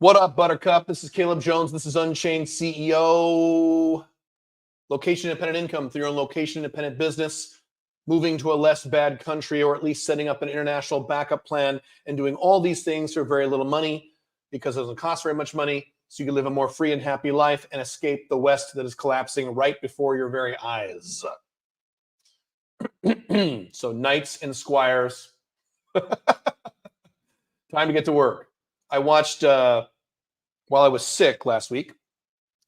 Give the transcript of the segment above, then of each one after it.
What up, Buttercup? This is Caleb Jones. This is Unchained CEO. Location independent income through your own location independent business, moving to a less bad country, or at least setting up an international backup plan and doing all these things for very little money because it doesn't cost very much money. So you can live a more free and happy life and escape the West that is collapsing right before your very eyes. So knights and squires, time to get to work. I watched, while I was sick last week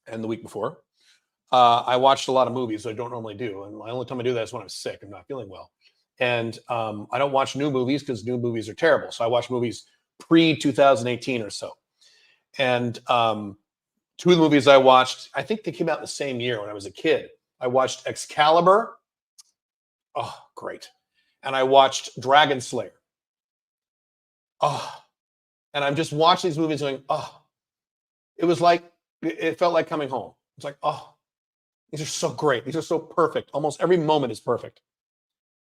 and the week before, I watched a lot of movies I don't normally do. And the only time I do that is when I'm sick. I'm not feeling well. And I don't watch new movies because new movies are terrible. So I watch movies pre-2018 or so. And two of the movies I watched, I think they came out in the same year when I was a kid. I watched Excalibur. Oh, great. And I watched Dragon Slayer. Oh, and I'm just watching these movies going, oh, it felt like coming home. It's like, oh, these are so great. These are so perfect. Almost every moment is perfect.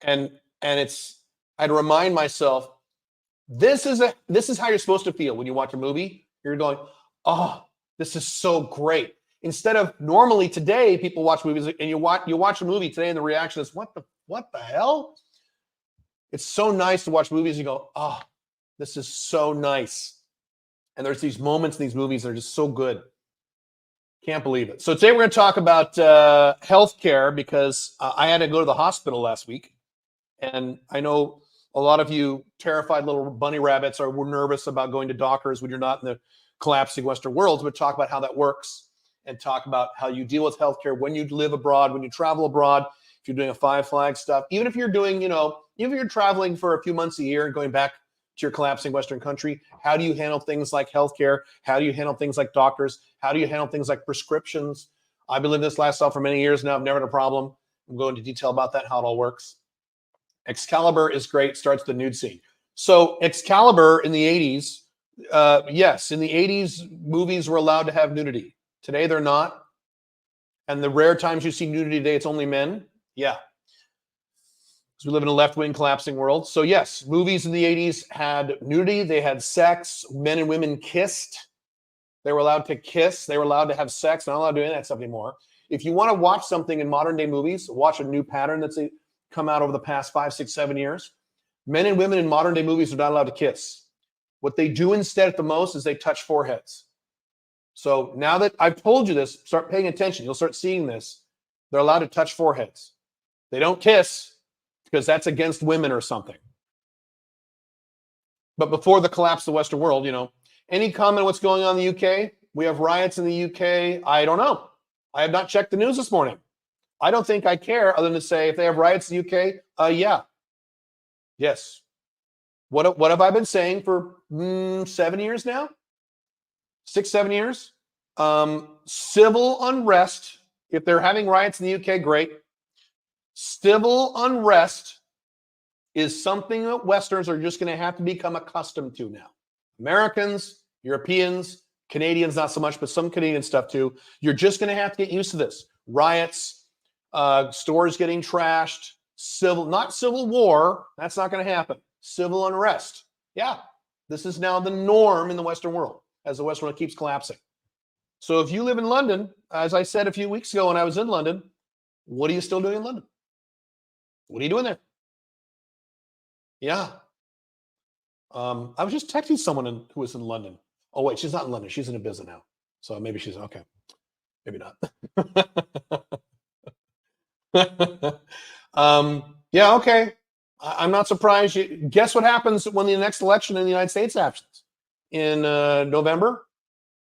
And I'd remind myself, this is how you're supposed to feel when you watch a movie. You're going, oh, this is so great. Instead of normally today, people watch movies and you watch a movie today and the reaction is, what the hell? It's so nice to watch movies and you go, oh, this is so nice. And there's these moments in these movies that are just so good. Can't believe it. So today we're going to talk about healthcare because I had to go to the hospital last week. And I know a lot of you terrified little bunny rabbits are nervous about going to doctors when you're not in the collapsing Western world. But talk about how that works and talk about how you deal with healthcare when you live abroad, when you travel abroad, if you're doing a Five Flag stuff, even if you're doing, even if you're traveling for a few months a year and going back to your collapsing Western country, how do you handle things like healthcare? How do you handle things like doctors? How do you handle things like prescriptions? I've been living this lifestyle for many years now. I've never had a problem. I'm going into detail about that, how it all works. Excalibur is great, starts the nude scene. So Excalibur in the 80s, yes, in the 80s, movies were allowed to have nudity. Today, they're not. And the rare times you see nudity today, it's only men. Yeah. Because we live in a left-wing collapsing world. So yes, movies in the 80s had nudity. They had sex. Men and women kissed. They were allowed to kiss. They were allowed to have sex. Not allowed to do any of that stuff anymore. If you want to watch something in modern-day movies, watch a new pattern that's come out over the past 5, 6, 7 years. Men and women in modern-day movies are not allowed to kiss. What they do instead at the most is they touch foreheads. So now that I've told you this, start paying attention. You'll start seeing this. They're allowed to touch foreheads. They don't kiss because that's against women or something. But before the collapse of the Western world, any comment on what's going on in the UK? We have riots in the UK. I don't know. I have not checked the news this morning. I don't think I care other than to say if they have riots in the UK, yeah. Yes. What have I been saying for 7 years now? 6, 7 years? Civil unrest. If they're having riots in the UK, great. Civil unrest is something that Westerns are just going to have to become accustomed to now. Americans, Europeans, Canadians, not so much, but some Canadian stuff too. You're just going to have to get used to this. Riots, stores getting trashed, not civil war. That's not going to happen. Civil unrest. Yeah, this is now the norm in the Western world as the Western world keeps collapsing. So if you live in London, as I said a few weeks ago when I was in London, what are you still doing in London? What are you doing there? Yeah. I was just texting someone who was in London. Oh, wait, she's not in London. She's in Ibiza now. So maybe she's okay. Maybe not. Yeah, okay. I'm not surprised. Guess what happens when the next election in the United States happens? In November?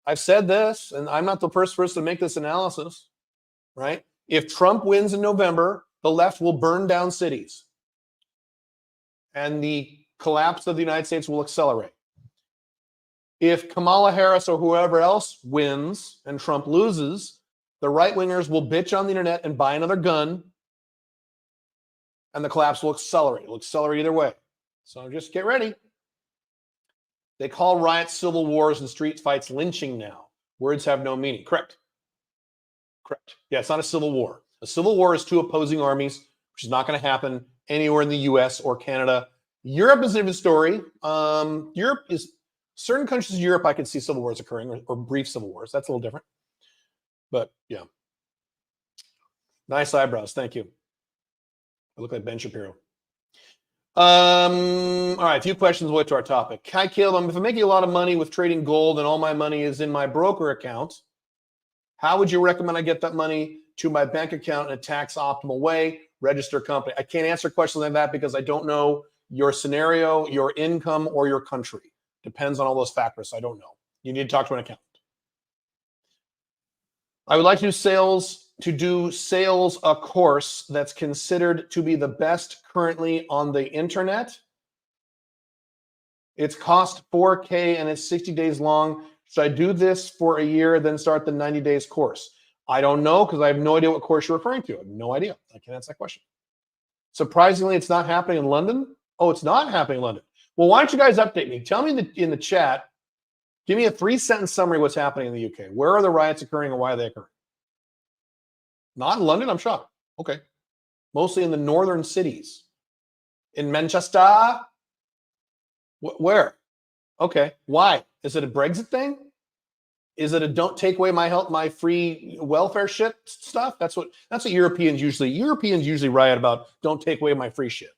I've said this, and I'm not the first person to make this analysis, right? If Trump wins in November, the left will burn down cities. And the collapse of the United States will accelerate. If Kamala Harris or whoever else wins and Trump loses, the right-wingers will bitch on the internet and buy another gun, and the collapse will accelerate. It will accelerate either way. So just get ready. They call riots civil wars and street fights lynching now. Words have no meaning. Correct. Correct. Yeah, it's not a civil war. A civil war is two opposing armies, which is not going to happen anywhere in the U.S. or Canada. Europe is a different story. Europe is Certain countries in Europe, I can see civil wars occurring or brief civil wars. That's a little different. But yeah. Nice eyebrows. Thank you. I look like Ben Shapiro. All right, a few questions away to our topic. Hi, Caleb. If I'm making a lot of money with trading gold and all my money is in my broker account, how would you recommend I get that money to my bank account in a tax optimal way? Register company. I can't answer questions like that because I don't know your scenario, your income, or your country. Depends on all those factors. I don't know. You need to talk to an accountant. I would like to do sales a course that's considered to be the best currently on the internet. It's cost $4K and it's 60 days long. Should I do this for a year, then start the 90 days course? I don't know because I have no idea what course you're referring to. I have no idea. I can't answer that question. Surprisingly, it's not happening in London. Oh, it's not happening in London. Well, why don't you guys update me? Tell me in the chat. Give me a 3-sentence summary of what's happening in the UK. Where are the riots occurring and why are they occurring? Not in London, I'm shocked. Okay. Mostly in the northern cities. In Manchester? Where? Okay. Why? Is it a Brexit thing? Is it a don't take away my free welfare shit stuff? That's what Europeans usually riot about. Don't take away my free shit.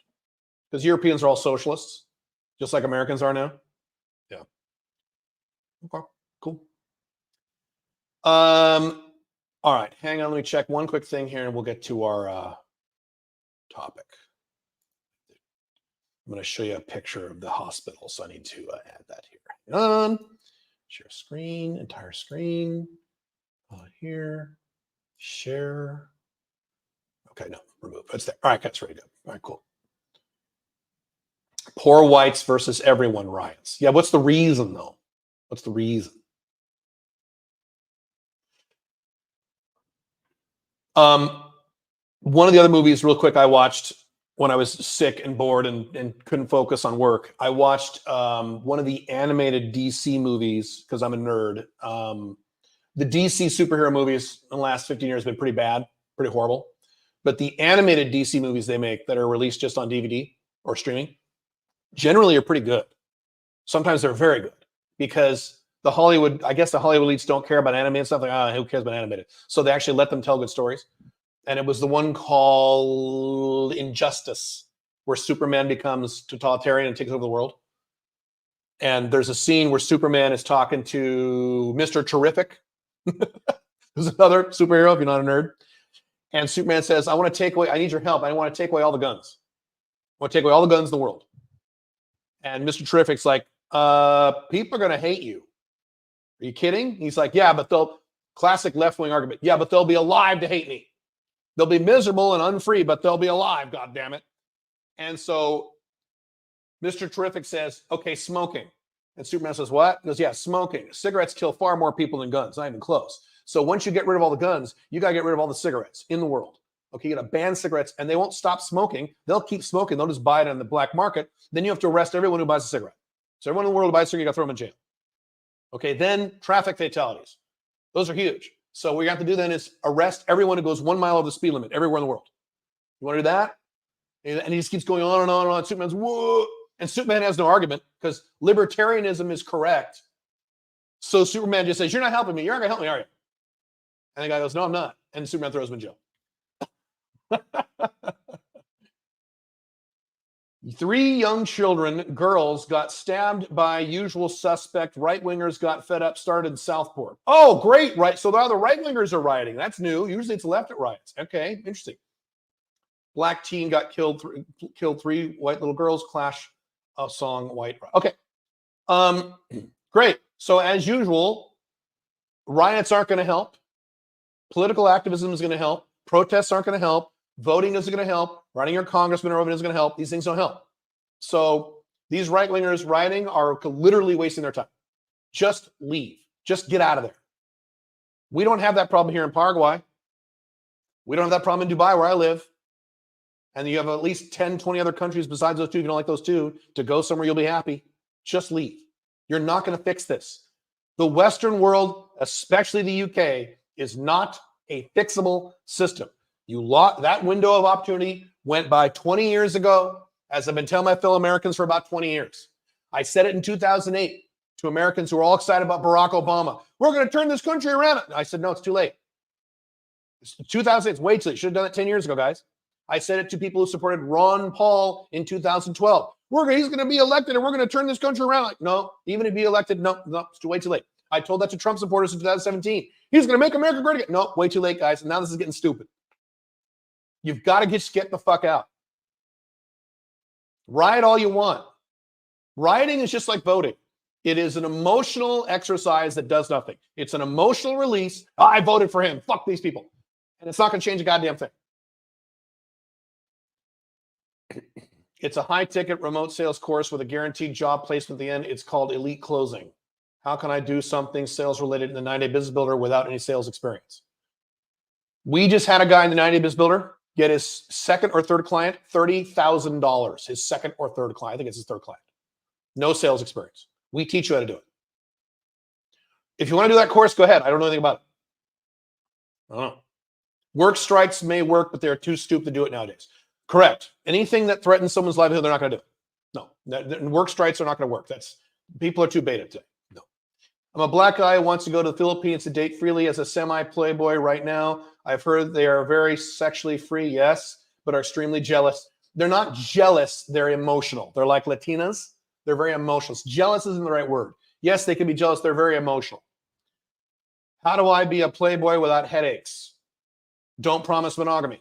Because Europeans are all socialists, just like Americans are now. Yeah. Okay, cool. All right, hang on. Let me check one quick thing here, and we'll get to our topic. I'm going to show you a picture of the hospital, so I need to add that here. Hang on. Share screen, entire screen. Here, share. Okay, no, remove. It's there. All right, that's ready to go. All right, cool. Poor whites versus everyone riots. Yeah, what's the reason, though? What's the reason? One of the other movies, real quick, I watched when I was sick and bored and couldn't focus on work. I watched one of the animated DC movies because I'm a nerd. The DC superhero movies in the last 15 years have been pretty bad, pretty horrible. But the animated DC movies they make that are released just on DVD or streaming generally are pretty good. Sometimes they're very good because the Hollywood elites don't care about animated stuff. Like, who cares about animated? So they actually let them tell good stories. And it was the one called Injustice, where Superman becomes totalitarian and takes over the world. And there's a scene where Superman is talking to Mr. Terrific, who's another superhero, if you're not a nerd. And Superman says, I need your help. I want to take away all the guns. I want to take away all the guns in the world. And Mr. Terrific's like, people are going to hate you. Are you kidding? He's like, yeah, but classic left-wing argument. Yeah, but they'll be alive to hate me. They'll be miserable and unfree, but they'll be alive, God damn it. And so Mr. Terrific says, okay, smoking. And Superman says, what? He goes, yeah, smoking. Cigarettes kill far more people than guns, not even close. So once you get rid of all the guns, you got to get rid of all the cigarettes in the world. Okay, you got to ban cigarettes, and they won't stop smoking. They'll keep smoking. They'll just buy it on the black market. Then you have to arrest everyone who buys a cigarette. So everyone in the world who buys a cigarette, you got to throw them in jail. Okay, then traffic fatalities. Those are huge. So what you have to do then is arrest everyone who goes 1 mile over the speed limit everywhere in the world. You want to do that? And he just keeps going on and on and on. Superman's, whoa. And Superman has no argument because libertarianism is correct. So Superman just says, you're not helping me. You're not going to help me, are you? And the guy goes, no, I'm not. And Superman throws him in jail. 3 young children, girls, got stabbed by usual suspect. Right-wingers got fed up, started in Southport. Oh, great. Right. So the right-wingers are rioting. That's new. Usually it's left at riots. Okay, interesting. Black teen got killed 3 white little girls. Clash song white. Okay. Great. So as usual, riots aren't going to help. Political activism is going to help. Protests aren't going to help. Voting isn't going to help. Running your congressman or isn't going to help. These things don't help. So these right-wingers rioting are literally wasting their time. Just leave. Just get out of there. We don't have that problem here in Paraguay. We don't have that problem in Dubai where I live. And you have at least 10, 20 other countries besides those 2, if you don't like those 2, to go somewhere you'll be happy. Just leave. You're not going to fix this. The Western world, especially the UK, is not a fixable system. That window of opportunity went by 20 years ago, as I've been telling my fellow Americans for about 20 years. I said it in 2008. to Americans who are all excited about Barack Obama. We're going to turn this country around. I said, no, it's too late. It's 2008, it's way too late. Should have done it 10 years ago, guys. I said it to people who supported Ron Paul in 2012. He's going to be elected and we're going to turn this country around. Like, no, even if he elected, no, it's way too late. I told that to Trump supporters in 2017. He's going to make America great again. No, way too late, guys. And now this is getting stupid. You've got to just get the fuck out. Riot all you want. Rioting is just like voting. It is an emotional exercise that does nothing. It's an emotional release. Oh, I voted for him. Fuck these people. And it's not going to change a goddamn thing. It's a high-ticket remote sales course with a guaranteed job placement at the end. It's called Elite Closing. How can I do something sales-related in the 90-Day Business Builder without any sales experience? We just had a guy in the 90-Day Business Builder get his second or third client $30,000. His second or third client. I think it's his third client. No sales experience. We teach you how to do it. If you want to do that course, go ahead. I don't know anything about it. I don't know. Work strikes may work, but they're too stupid to do it nowadays. Correct. Anything that threatens someone's livelihood, they're not going to do it. No. Work strikes are not going to work. People are too beta today. No. I'm a black guy who wants to go to the Philippines to date freely as a semi-playboy right now. I've heard they are very sexually free, yes, but are extremely jealous. They're not jealous. They're emotional. They're like Latinas. They're very emotional. Jealous isn't the right word. Yes, they can be jealous. They're very emotional. How do I be a playboy without headaches? Don't promise monogamy.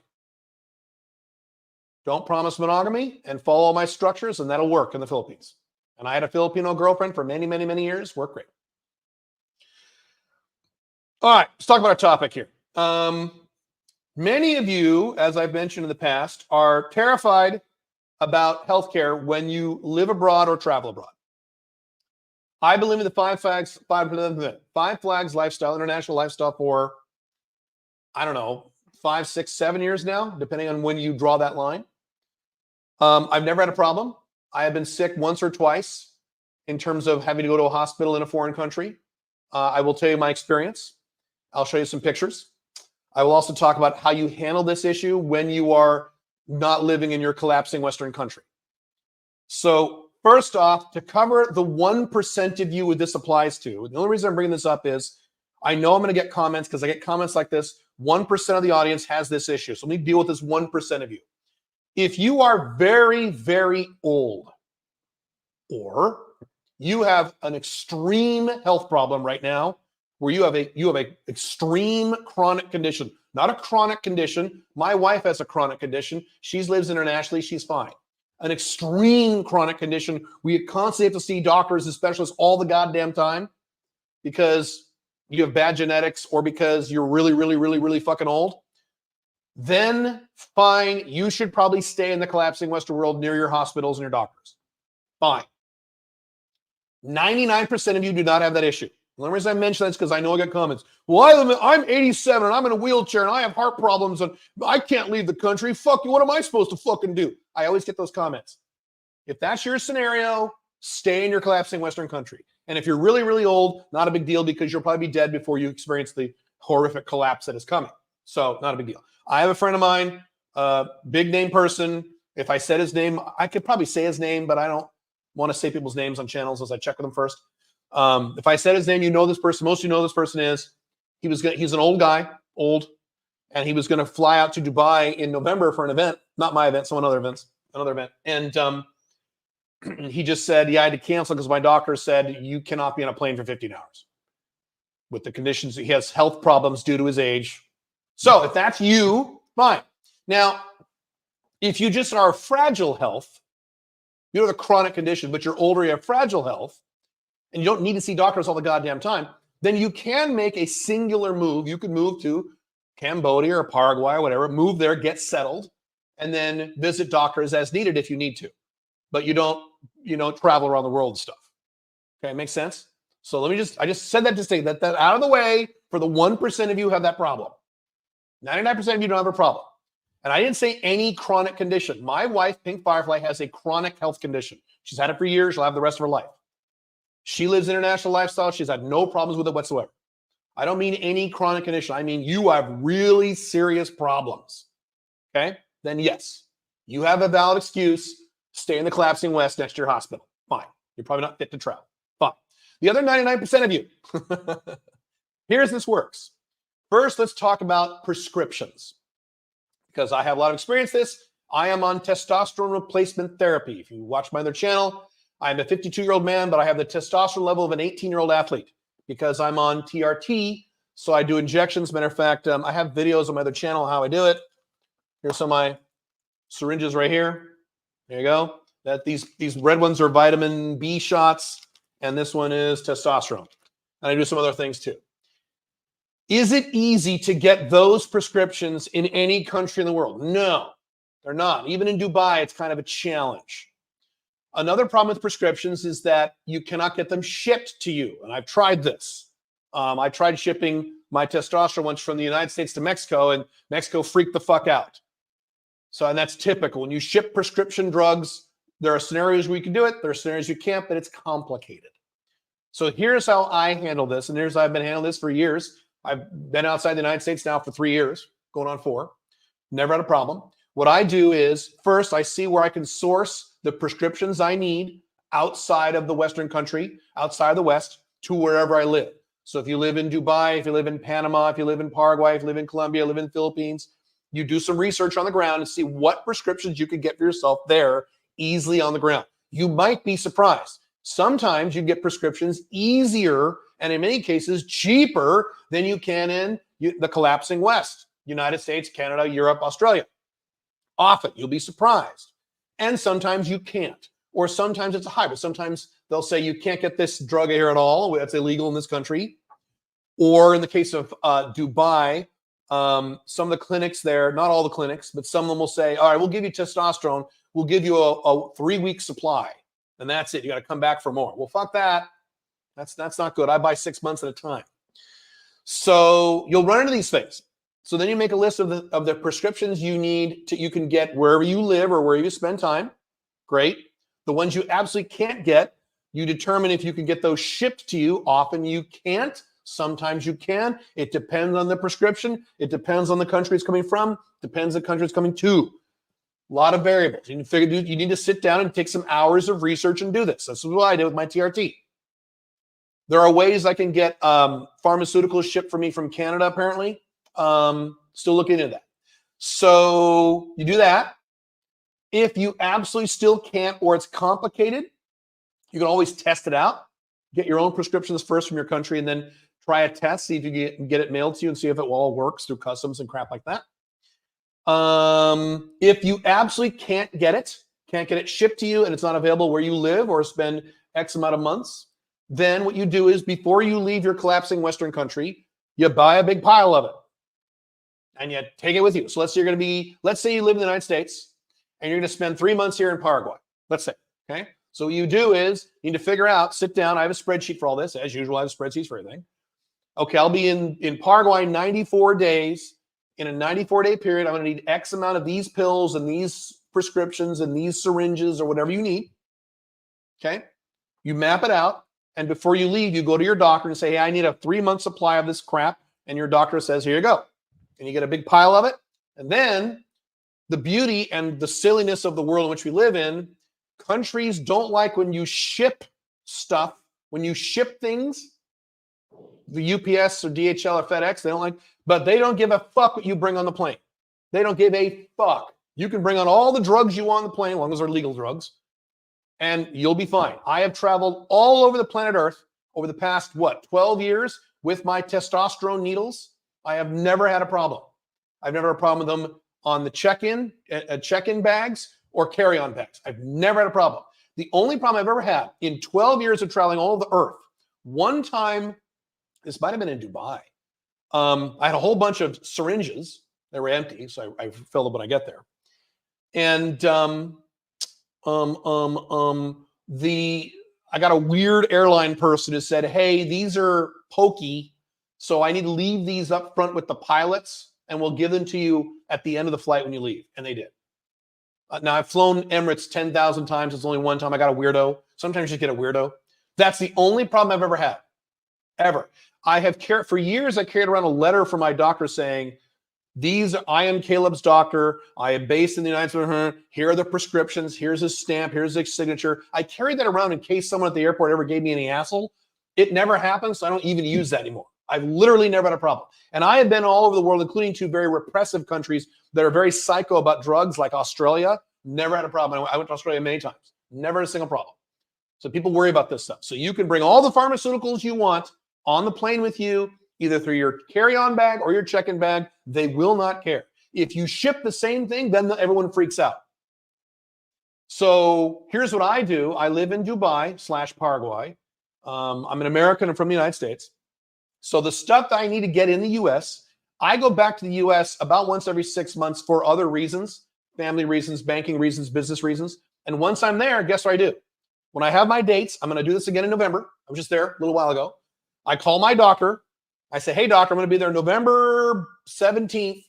Don't promise monogamy and follow all my structures, and that'll work in the Philippines. And I had a Filipino girlfriend for many, many, many years. Worked great. All right, let's talk about our topic here. Many of you, as I've mentioned in the past, are terrified about healthcare when you live abroad or travel abroad. I believe in the five flags lifestyle, international lifestyle for, I don't know, 5, 6, 7 years now, depending on when you draw that line. I've never had a problem. I have been sick once or twice in terms of having to go to a hospital in a foreign country. I will tell you my experience. I'll show you some pictures. I will also talk about how you handle this issue when you are not living in your collapsing Western country. So first off, to cover the 1% of you who this applies to, the only reason I'm bringing this up is I know I'm going to get comments because I get comments like this. 1% of the audience has this issue. So let me deal with this 1% of you. If you are very, very old or you have an extreme health problem right now where you have a extreme chronic condition, not a chronic condition. My wife has a chronic condition. She lives internationally. She's fine. An extreme chronic condition. We constantly have to see doctors and specialists all the goddamn time because you have bad genetics or because you're really, really, really, really fucking old. Then fine, you should probably stay in the collapsing Western world near your hospitals and your doctors. Fine. 99% of you do not have that issue. The only reason I mention that is because I know I get comments. Well, I'm 87 and I'm in a wheelchair and I have heart problems and I can't leave the country. Fuck you. What am I supposed to fucking do? I always get those comments. If that's your scenario, stay in your collapsing Western country. And if you're really, really old, not a big deal because you'll probably be dead before you experience the horrific collapse that is coming. So not a big deal. I have a friend of mine, big name person. If I said his name, I could probably say his name, but I don't want to say people's names on channels as I check with them first. If I said his name, you know this person. Most of you know this person is. He's an old guy, and he was going to fly out to Dubai in November for an event, not my event, another event. And he just said, yeah, I had to cancel because my doctor said you cannot be on a plane for 15 hours with the conditions. He has health problems due to his age. So if that's you, fine. Now, if you just are fragile health, you have a chronic condition, but you're older, you have fragile health, and you don't need to see doctors all the goddamn time, then you can make a singular move. You could move to Cambodia or Paraguay or whatever, move there, get settled, and then visit doctors as needed if you need to. But you don't travel around the world and stuff. Okay, makes sense? So I just said that to say that out of the way for the 1% of you who have that problem. 99% of you don't have a problem. And I didn't say any chronic condition. My wife, Pink Firefly, has a chronic health condition. She's had it for years. She'll have the rest of her life. She lives international lifestyle. She's had no problems with it whatsoever. I don't mean any chronic condition. I mean you have really serious problems. Okay? Then yes, you have a valid excuse. Stay in the collapsing West next to your hospital. Fine. You're probably not fit to travel. Fine. The other 99% of you. Here's this works. First, let's talk about prescriptions, because I have a lot of experience with this. I am on testosterone replacement therapy. If you watch my other channel, I'm a 52-year-old man, but I have the testosterone level of an 18-year-old athlete because I'm on TRT. So I do injections. Matter of fact, I have videos on my other channel how I do it. Here's some of my syringes right here. There you go. These red ones are vitamin B shots, and this one is testosterone. And I do some other things too. Is it easy to get those prescriptions in any country in the world? No, they're not. Even in Dubai, it's kind of a challenge. Another problem with prescriptions is that you cannot get them shipped to you. And I've tried this. I tried shipping my testosterone once from the United States to Mexico, and Mexico freaked the fuck out. So, and that's typical. When you ship prescription drugs, there are scenarios where you can do it. There are scenarios you can't, but it's complicated. So here's how I handle this. And here's how I've been handling this for years. I've been outside the United States now for 3 years, going on 4. Never had a problem. What I do is, first, I see where I can source the prescriptions I need outside of the Western country, outside of the West, to wherever I live. So if you live in Dubai, if you live in Panama, if you live in Paraguay, if you live in Colombia, live in the Philippines, you do some research on the ground and see what prescriptions you could get for yourself there easily on the ground. You might be surprised. Sometimes you get prescriptions easier and in many cases cheaper than you can in the collapsing West, United States, Canada, Europe, Australia. Often you'll be surprised. And sometimes you can't. Or sometimes it's a hybrid. Sometimes they'll say you can't get this drug here at all. That's illegal in this country. Or in the case of Dubai, some of the clinics there, not all the clinics, but some of them will say, all right, we'll give you testosterone. We'll give you a 3-week supply. And that's it. You got to come back for more. Well, fuck that. That's not good. I buy 6 months at a time. So you'll run into these things. So then you make a list of the prescriptions you need you can get wherever you live or where you spend time. Great. The ones you absolutely can't get, you determine if you can get those shipped to you. Often you can't. Sometimes you can. It depends on the prescription. It depends on the country it's coming from. Depends on the country it's coming to. A lot of variables. You need to sit down and take some hours of research and do this. This is what I did with my TRT. There are ways I can get pharmaceuticals shipped for me from Canada, apparently. Still looking into that. So you do that. If you absolutely still can't or it's complicated, you can always test it out. Get your own prescriptions first from your country and then try a test, see if you can get it mailed to you and see if it all works through customs and crap like that. If you absolutely can't get it shipped to you and it's not available where you live or spend X amount of months, then what you do is before you leave your collapsing Western country, you buy a big pile of it and you take it with you. So let's say you live in the United States and you're going to spend 3 months here in Paraguay, let's say, okay? So what you do is you need to figure out, sit down. I have a spreadsheet for all this. As usual, I have spreadsheets for everything. Okay, I'll be in Paraguay 94 days. In a 94-day period, I'm going to need X amount of these pills and these prescriptions and these syringes or whatever you need. Okay? You map it out. And before you leave, you go to your doctor and say, hey, I need a 3-month supply of this crap. And your doctor says, here you go. And you get a big pile of it. And then the beauty and the silliness of the world in which we live in, countries don't like when you ship stuff, when you ship things, the UPS or DHL or FedEx, they don't like, but they don't give a fuck what you bring on the plane. They don't give a fuck. You can bring on all the drugs you want on the plane, as long as they're legal drugs, and you'll be fine. I have traveled all over the planet Earth over the past, 12 years with my testosterone needles. I have never had a problem. I've never had a problem with them on the check-in bags or carry-on bags. I've never had a problem. The only problem I've ever had in 12 years of traveling all over the Earth, one time, this might have been in Dubai. I had a whole bunch of syringes. They were empty, so I fill them when I get there. And I got a weird airline person who said, hey, these are pokey, so I need to leave these up front with the pilots, and we'll give them to you at the end of the flight when you leave. And they did. Now, I've flown Emirates 10,000 times. It's only one time I got a weirdo. Sometimes you get a weirdo. That's the only problem I've ever had, ever. For years, I carried around a letter from my doctor saying, I am Caleb's doctor. I am based in the United States. Here are the prescriptions. Here's his stamp. Here's his signature. I carried that around in case someone at the airport ever gave me any hassle. It never happens, so I don't even use that anymore. I've literally never had a problem. And I have been all over the world, including 2 very repressive countries that are very psycho about drugs, like Australia. Never had a problem. I went to Australia many times. Never had a single problem. So people worry about this stuff. So you can bring all the pharmaceuticals you want on the plane with you, either through your carry-on bag or your check-in bag. They will not care. If you ship the same thing, then everyone freaks out. So here's what I do. I live in Dubai/Paraguay. I'm an American and from the United States. So the stuff that I need to get in the U.S., I go back to the U.S. about once every 6 months for other reasons, family reasons, banking reasons, business reasons. And once I'm there, guess what I do? When I have my dates, I'm going to do this again in November. I was just there a little while ago. I call my doctor. I say, hey, doctor, I'm going to be there November 17th.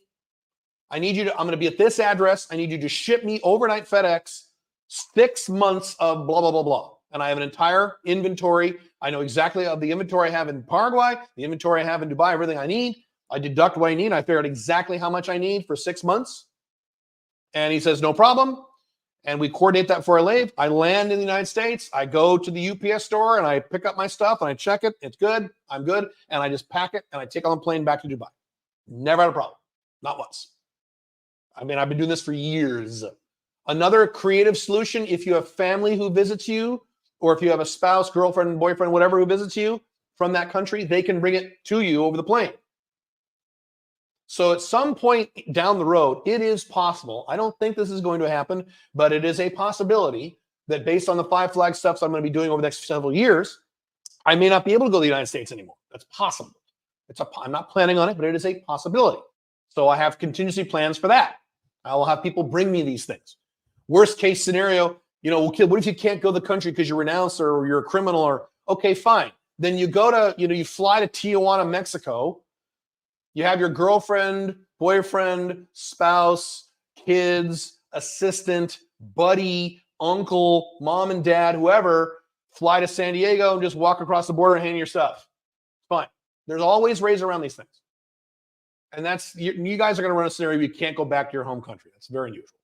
I'm going to be at this address. I need you to ship me overnight FedEx 6 months of blah, blah, blah, blah. And I have an entire inventory. I know exactly of the inventory I have in Paraguay, the inventory I have in Dubai, everything I need. I deduct what I need. I figure out exactly how much I need for 6 months. And he says, no problem. And we coordinate that before I leave. I land in the United States. I go to the UPS store and I pick up my stuff and I check it. It's good. I'm good. And I just pack it and I take on the plane back to Dubai. Never had a problem. Not once. I mean, I've been doing this for years. Another creative solution, if you have family who visits you, or if you have a spouse, girlfriend, boyfriend, whatever who visits you from that country, they can bring it to you over the plane. So at some point down the road, it is possible. I don't think this is going to happen, but it is a possibility that based on the 5 flag stuff I'm going to be doing over the next several years, I may not be able to go to the United States anymore. That's possible. I'm not planning on it, but it is a possibility. So I have contingency plans for that. I will have people bring me these things. Worst case scenario, what if you can't go to the country because you're renounced or you're a criminal or, okay, fine. Then you go to, you fly to Tijuana, Mexico. You have your girlfriend, boyfriend, spouse, kids, assistant, buddy, uncle, mom and dad, whoever, fly to San Diego and just walk across the border and hand your stuff. Fine. There's always ways around these things. And you guys are going to run a scenario where you can't go back to your home country. That's very unusual.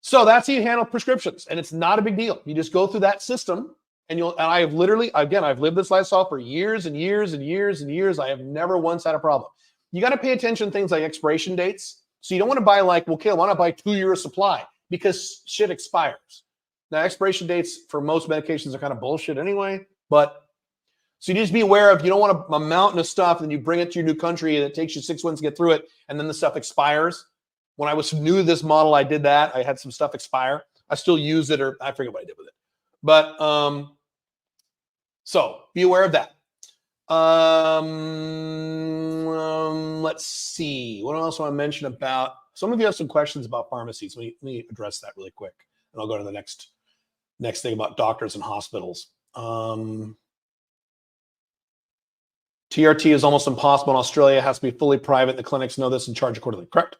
So that's how you handle prescriptions. And it's not a big deal. You just go through that system. And I have literally, again, I've lived this lifestyle for years and years and years and years. I have never once had a problem. You got to pay attention to things like expiration dates. So you don't want to buy why don't I buy 2 years supply? Because shit expires. Now, expiration dates for most medications are kind of bullshit anyway. So you just be aware of, you don't want a mountain of stuff and you bring it to your new country and it takes you 6 months to get through it. And then the stuff expires. When I was new to this model, I did that. I had some stuff expire. I still use it, or I forget what I did with it. But so be aware of that. Let's see. What else I want to mention about? Some of you have some questions about pharmacies. Let me address that really quick, and I'll go to the next thing about doctors and hospitals. TRT is almost impossible in Australia. It has to be fully private. The clinics know this and charge accordingly. Correct.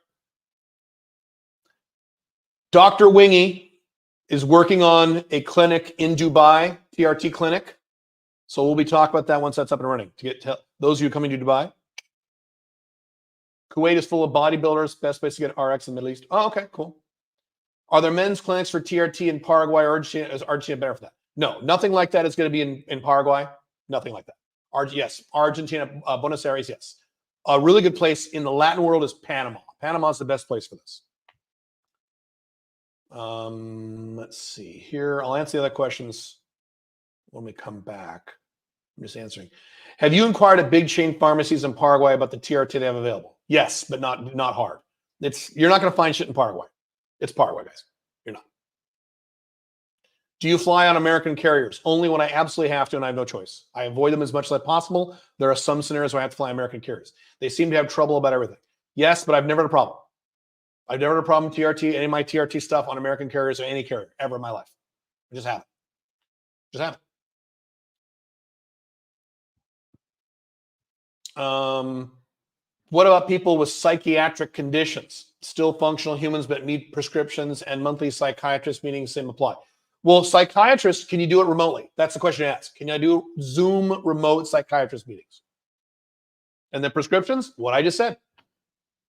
Dr. Wingy is working on a clinic in Dubai, TRT clinic. So we'll be talking about that once that's up and running. To those of you coming to Dubai. Kuwait is full of bodybuilders. Best place to get RX in the Middle East. Oh, okay, cool. Are there men's clinics for TRT in Paraguay or Argentina? Is Argentina better for that? No, nothing like that is going to be in Paraguay. Nothing like that. Yes, Argentina, Buenos Aires, yes. A really good place in the Latin world is Panama. Panama is the best place for this. Let's see here. I'll answer the other questions when we come back. I'm just answering. Have you inquired at big chain pharmacies in Paraguay about the TRT they have available? Yes, but not hard. You're not going to find shit in Paraguay. It's Paraguay, guys. You're not. Do you fly on American carriers? Only when I absolutely have to and I have no choice. I avoid them as much as possible. There are some scenarios where I have to fly American carriers. They seem to have trouble about everything. Yes, but I've never had a problem. I've never had a problem with TRT, any of my TRT stuff on American carriers or any carrier ever in my life. I just haven't. Just haven't. What about people with psychiatric conditions? Still functional humans, but need prescriptions and monthly psychiatrist meetings, same apply. Well, psychiatrists, can you do it remotely? That's the question to ask. Can I do Zoom remote psychiatrist meetings? And then prescriptions, what I just said.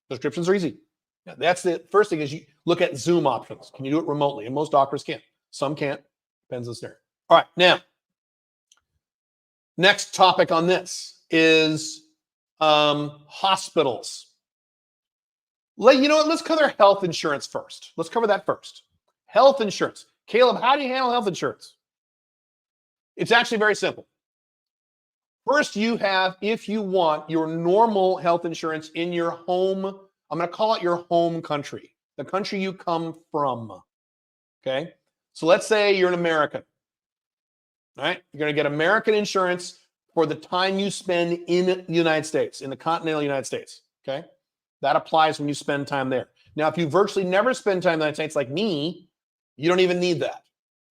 Prescriptions are easy. Yeah, that's the first thing is you look at Zoom options. Can you do it remotely? And most doctors can. Some can't. Depends on the scenario. All right, now, Next topic on this is hospitals. You know what? Let's cover health insurance first. Let's cover that first. Health insurance. Caleb, how do you handle health insurance? It's actually very simple. First, you have, if you want, your normal health insurance in your home. I'm going to call it your home country, the country you come from. Okay. So let's say you're an American. All right. You're going to get American insurance for the time you spend in the United States, in the continental United States. Okay. That applies when you spend time there. Now, if you virtually never spend time in the United States like me, you don't even need that.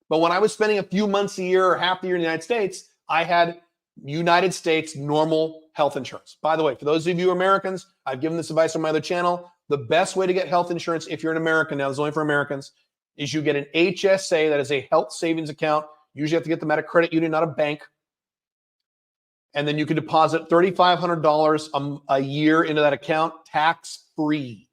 But when I was spending a few months a year or half the year in the United States, I had United States normal health insurance. By the way, for those of you Americans, I've given this advice on my other channel. The best way to get health insurance, if you're an American, now it's only for Americans, is you get an HSA, that is a health savings account. Usually you have to get them at a credit union, not a bank. And then you can deposit $3,500 a year into that account, tax-free.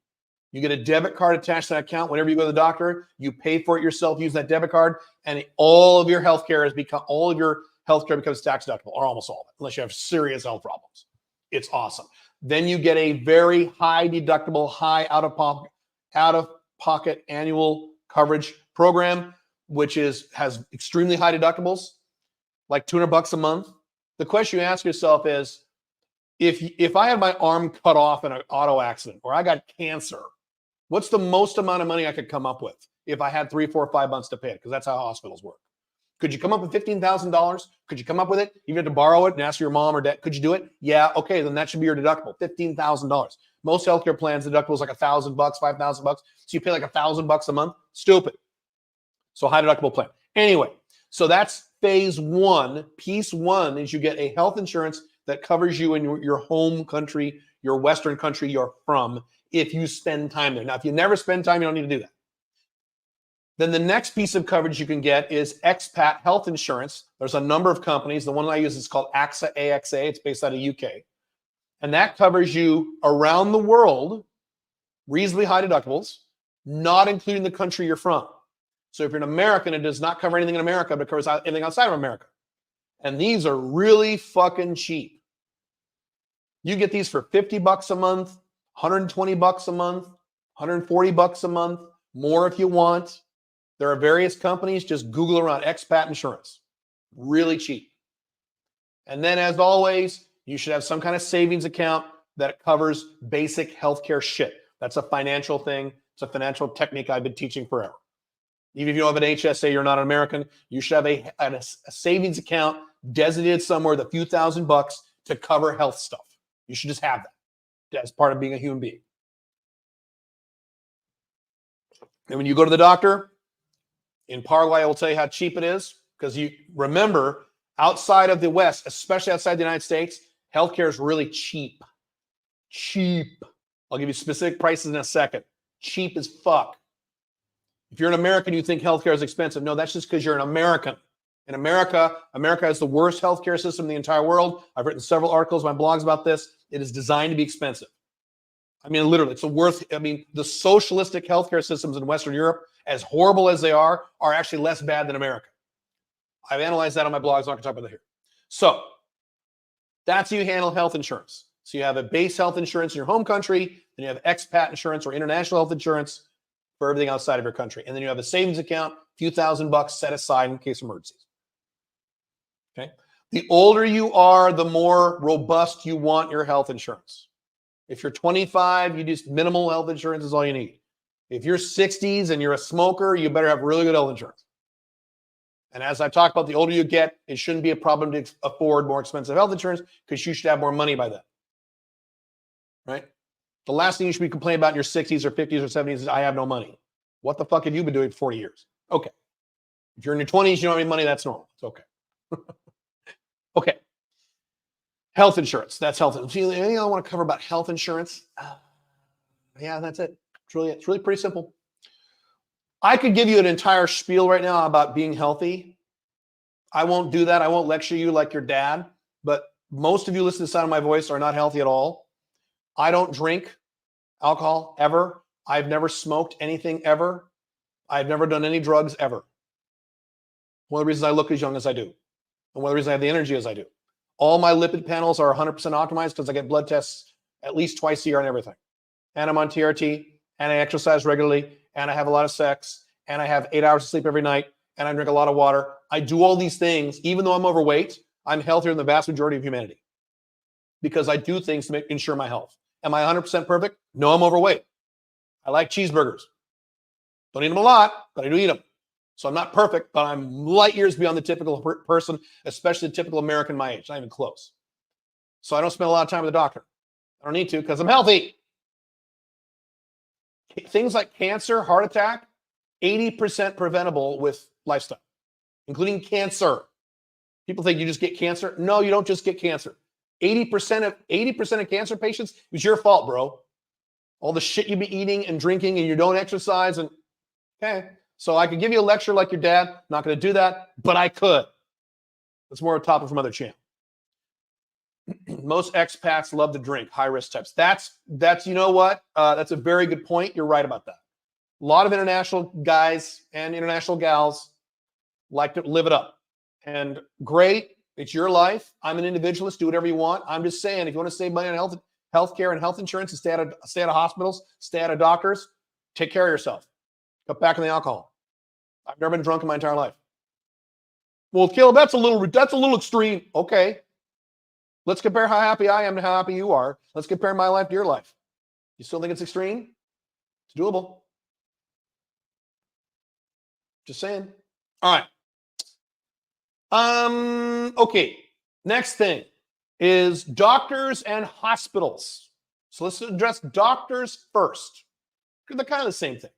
You get a debit card attached to that account. Whenever you go to the doctor, you pay for it yourself, use that debit card, and all of your healthcare becomes tax deductible, or almost all of it, unless you have serious health problems. It's awesome. Then you get a very high deductible, high out-of-pocket annual coverage program, which has extremely high deductibles, like $200 a month. The question you ask yourself is, if I had my arm cut off in an auto accident, or I got cancer, what's the most amount of money I could come up with if I had 3, 4, 5 months to pay it? Because that's how hospitals work. Could you come up with $15,000? Could you come up with it? You have to borrow it and ask your mom or dad, could you do it? Yeah, okay, then that should be your deductible, $15,000. Most healthcare plans, the deductible is like $1,000, $5,000. So you pay like $1,000 a month. Stupid. So high deductible plan. Anyway, so that's phase one. Piece one is you get a health insurance that covers you in your home country, your Western country you're from, if you spend time there. Now, if you never spend time, you don't need to do that. Then the next piece of coverage you can get is expat health insurance. There's a number of companies. The one I use is called AXA. It's based out of UK. And that covers you around the world, reasonably high deductibles, not including the country you're from. So if you're an American, it does not cover anything in America, but it covers anything outside of America. And these are really fucking cheap. You get these for $50 a month, $120 a month, $140 a month, more if you want. There are various companies. Just Google around expat insurance. Really cheap. And then, as always, you should have some kind of savings account that covers basic healthcare shit. That's a financial thing. It's a financial technique I've been teaching forever. Even if you don't have an HSA, you're not an American, you should have a savings account designated somewhere with a few $1,000 to cover health stuff. You should just have that as part of being a human being. And when you go to the doctor, in Paraguay, I will tell you how cheap it is, because you remember, outside of the West, especially outside the United States, healthcare is really cheap. Cheap. I'll give you specific prices in a second. Cheap as fuck. If you're an American, you think healthcare is expensive. No, that's just because you're an American. In America has the worst healthcare system in the entire world. I've written several articles, my blogs about this. It is designed to be expensive. I mean, literally, it's the worst. I mean, the socialistic healthcare systems in Western Europe, as horrible as they are actually less bad than America. I've analyzed that on my blogs. I'm not going to talk about that here. So that's how you handle health insurance. So you have a base health insurance in your home country, then you have expat insurance or international health insurance for everything outside of your country. And then you have a savings account, a few $1,000 set aside in case of emergencies. Okay. The older you are, the more robust you want your health insurance. If you're 25, you just minimal health insurance is all you need. If you're 60s and you're a smoker, you better have really good health insurance. And as I've talked about, the older you get, it shouldn't be a problem to afford more expensive health insurance, because you should have more money by then. Right? The last thing you should be complaining about in your 60s or 50s or 70s is, I have no money. What the fuck have you been doing for 40 years? Okay. If you're in your 20s, you don't have any money, that's normal. It's okay. Okay. Health insurance. That's health insurance. Anything I want to cover about health insurance? Yeah, that's it. It's really pretty simple. I could give you an entire spiel right now about being healthy. I won't do that. I won't lecture you like your dad, but most of you listening to the sound of my voice are not healthy at all. I don't drink alcohol ever. I've never smoked anything ever. I've never done any drugs ever. One of the reasons I look as young as I do, and one of the reasons I have the energy as I do. All my lipid panels are 100% optimized because I get blood tests at least twice a year on everything. And I'm on TRT, and I exercise regularly, and I have a lot of sex, and I have 8 hours of sleep every night, and I drink a lot of water. I do all these things. Even though I'm overweight, I'm healthier than the vast majority of humanity because I do things to ensure my health. Am I 100% perfect? No, I'm overweight. I like cheeseburgers. Don't eat them a lot, but I do eat them. So I'm not perfect, but I'm light years beyond the typical person, especially the typical American my age, not even close. So I don't spend a lot of time with the doctor. I don't need to because I'm healthy. Things like cancer, heart attack, 80% preventable with lifestyle, including cancer. People think you just get cancer. No, you don't just get cancer. 80% of cancer patients, it was your fault, bro. All the shit you be eating and drinking and you don't exercise. And okay, so I could give you a lecture like your dad. Not going to do that, but I could. That's more a topic from other channel. Most expats love to drink, high risk types. That's you know what? That's a very good point. You're right about that. A lot of international guys and international gals like to live it up. And great, it's your life. I'm an individualist. Do whatever you want. I'm just saying, if you want to save money on healthcare and health insurance and stay out of hospitals, stay out of doctors, take care of yourself. Cut back on the alcohol. I've never been drunk in my entire life. Well, Caleb, that's a little extreme. Okay. Let's compare how happy I am to how happy you are. Let's compare my life to your life. You still think it's extreme? It's doable. Just saying. All right. Okay. Next thing is doctors and hospitals. So let's address doctors first. They're kind of the same thing.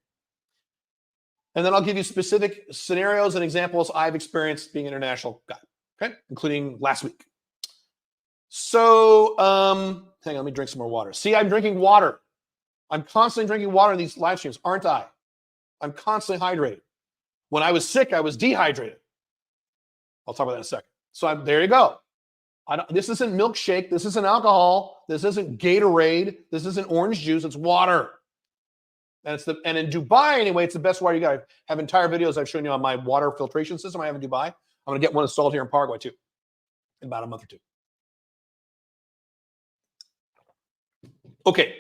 And then I'll give you specific scenarios and examples I've experienced being an international guy, okay, including last week. So, hang on, let me drink some more water. See, I'm drinking water. I'm constantly drinking water in these live streams, aren't I? I'm constantly hydrated. When I was sick, I was dehydrated. I'll talk about that in a second. So there you go. This isn't milkshake. This isn't alcohol. This isn't Gatorade. This isn't orange juice. It's water. And in Dubai, anyway, it's the best water you got. I have entire videos I've shown you on my water filtration system I have in Dubai. I'm going to get one installed here in Paraguay, too, in about a month or two. Okay.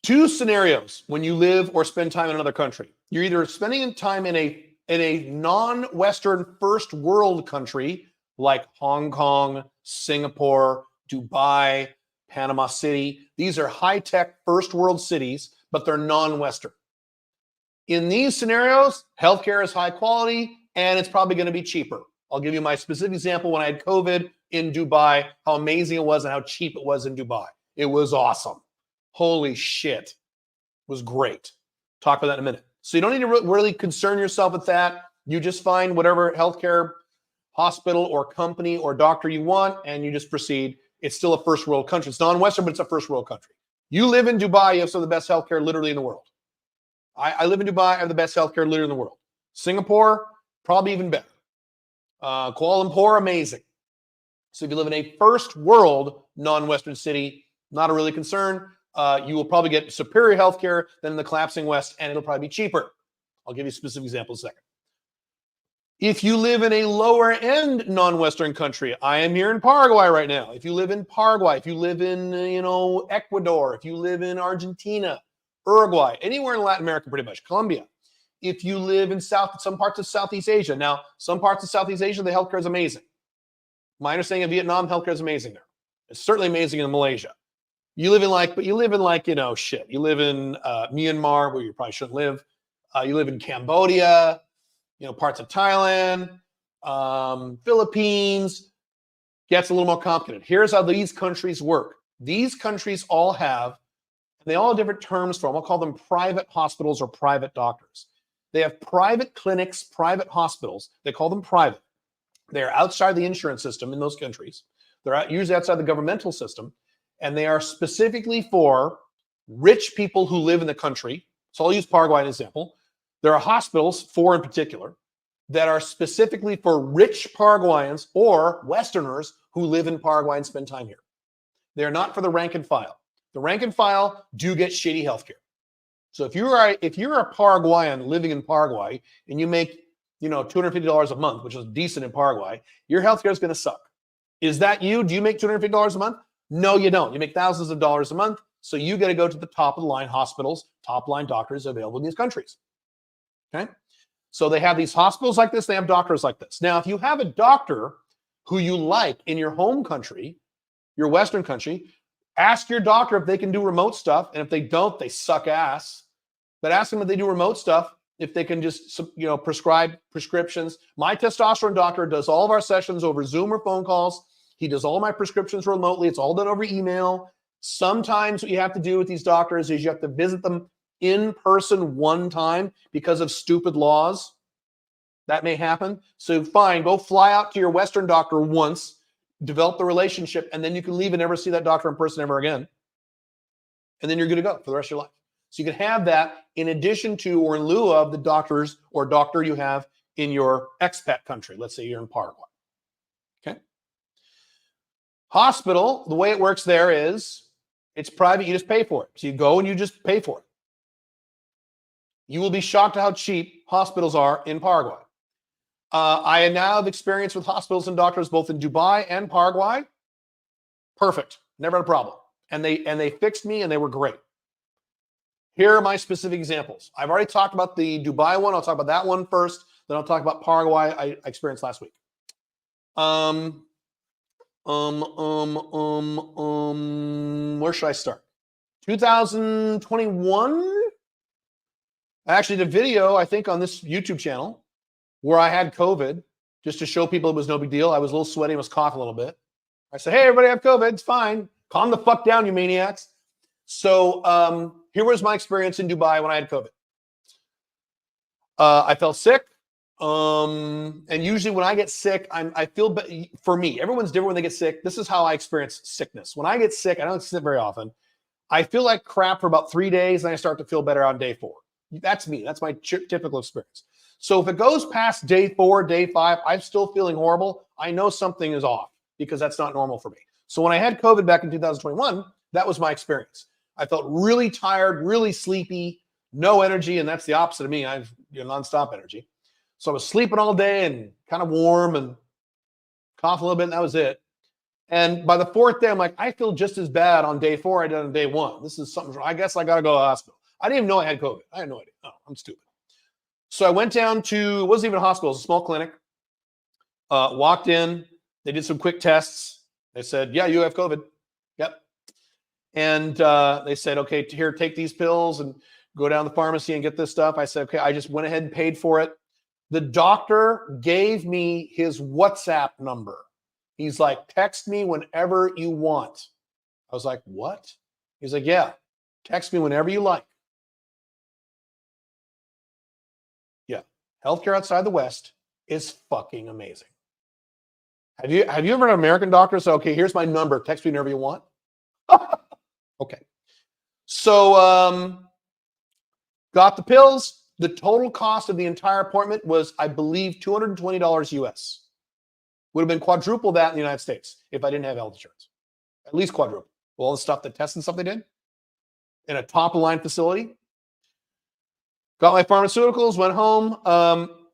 Two scenarios when you live or spend time in another country. You're either spending time in a non-Western first world country like Hong Kong, Singapore, Dubai, Panama City. These are high-tech first world cities, but they're non-Western. In these scenarios, healthcare is high quality and it's probably going to be cheaper. I'll give you my specific example when I had COVID in Dubai, how amazing it was and how cheap it was in Dubai. It was awesome. Holy shit. It was great. Talk about that in a minute. So you don't need to really concern yourself with that. You just find whatever healthcare hospital or company or doctor you want, and you just proceed. It's still a first world country. It's non-Western, but it's a first world country. You live in Dubai, you have some of the best healthcare literally in the world. I live in Dubai, I have the best healthcare literally in the world. Singapore, probably even better. Kuala Lumpur, amazing. So if you live in a first world non-Western city, not a really concern. You will probably get superior healthcare than in the collapsing West, and it'll probably be cheaper. I'll give you specific examples in a second. If you live in a lower end non-Western country, I am here in Paraguay right now. If you live in Paraguay, if you live in, Ecuador, if you live in Argentina, Uruguay, anywhere in Latin America, pretty much, Colombia. If you live in some parts of Southeast Asia. Now, some parts of Southeast Asia, the healthcare is amazing. My understanding of Vietnam, healthcare is amazing there. It's certainly amazing in Malaysia. You live in You live in Myanmar, where you probably shouldn't live. You live in Cambodia, parts of Thailand, Philippines. Gets a little more complicated. Here's how these countries work. These countries all have, and they all have different terms for them. I'll call them private hospitals or private doctors. They have private clinics, private hospitals. They call them private. They're outside the insurance system in those countries. They're usually outside the governmental system. And they are specifically for rich people who live in the country. So I'll use Paraguay as an example. There are hospitals, 4 in particular, that are specifically for rich Paraguayans or Westerners who live in Paraguay and spend time here. They're not for the rank and file. The rank and file do get shitty healthcare. So if you're a Paraguayan living in Paraguay and you make $250 a month, which is decent in Paraguay, your healthcare is going to suck. Is that you? Do you make $250 a month? No, you don't. You make thousands of dollars a month. So you got to go to the top of the line hospitals, top line doctors available in these countries. Okay. So they have these hospitals like this. They have doctors like this. Now, if you have a doctor who you like in your home country, your Western country, ask your doctor if they can do remote stuff. And if they don't, they suck ass. But ask them if they do remote stuff, if they can just, prescribe prescriptions. My testosterone doctor does all of our sessions over Zoom or phone calls. He does all my prescriptions remotely. It's all done over email. Sometimes what you have to do with these doctors is you have to visit them in person one time because of stupid laws. That may happen. So fine, go fly out to your Western doctor once, develop the relationship, and then you can leave and never see that doctor in person ever again. And then you're good to go for the rest of your life. So you can have that in addition to or in lieu of the doctors or doctor you have in your expat country. Let's say you're in Paraguay. Okay. Hospital, the way it works there is it's private. You just pay for it. So you go and you just pay for it. You will be shocked at how cheap hospitals are in Paraguay. I now have experience with hospitals and doctors both in Dubai and Paraguay. Perfect. Never had a problem. And they fixed me and they were great. Here are my specific examples. I've already talked about the Dubai one. I'll talk about that one first. Then I'll talk about Paraguay I experienced last week. Where should I start? 2021? I actually did a video, I think, on this YouTube channel where I had COVID just to show people it was no big deal. I was a little sweaty, I was coughing a little bit. I said, hey, everybody, I have COVID. It's fine. Calm the fuck down, you maniacs. So here was my experience in Dubai when I had COVID. I felt sick. And usually when I get sick, I feel, for me, everyone's different when they get sick. This is how I experience sickness. When I get sick, I don't sit very often. I feel like crap for about 3 days, and I start to feel better on day 4. That's me. That's my typical experience. So if it goes past day 4, day 5, I'm still feeling horrible. I know something is off because that's not normal for me. So when I had COVID back in 2021, that was my experience. I felt really tired, really sleepy, no energy, and that's the opposite of me. I have nonstop energy. So I was sleeping all day and kind of warm and coughing a little bit, and that was it. And by the 4th day, I'm like, I feel just as bad on day 4 I did on day 1. This is something wrong. I guess I got to go to the hospital. I didn't even know I had COVID. I had no idea. Oh, I'm stupid. So I went down to, it wasn't even a hospital, it was a small clinic. Walked in. They did some quick tests. They said, yeah, you have COVID. Yep. And they said, okay, here, take these pills and go down to the pharmacy and get this stuff. I said, okay, I just went ahead and paid for it. The doctor gave me his WhatsApp number. He's like, text me whenever you want. I was like, what? He's like, yeah, text me whenever you like. Yeah. Healthcare outside the West is fucking amazing. Have you ever had an American doctor say, okay, here's my number, text me whenever you want? Okay. So got the pills. The total cost of the entire appointment was, I believe, $220 US. Would have been quadruple that in the United States if I didn't have health insurance. At least quadruple. All the stuff, the tests and stuff they did in a top-of-line facility. Got my pharmaceuticals, went home.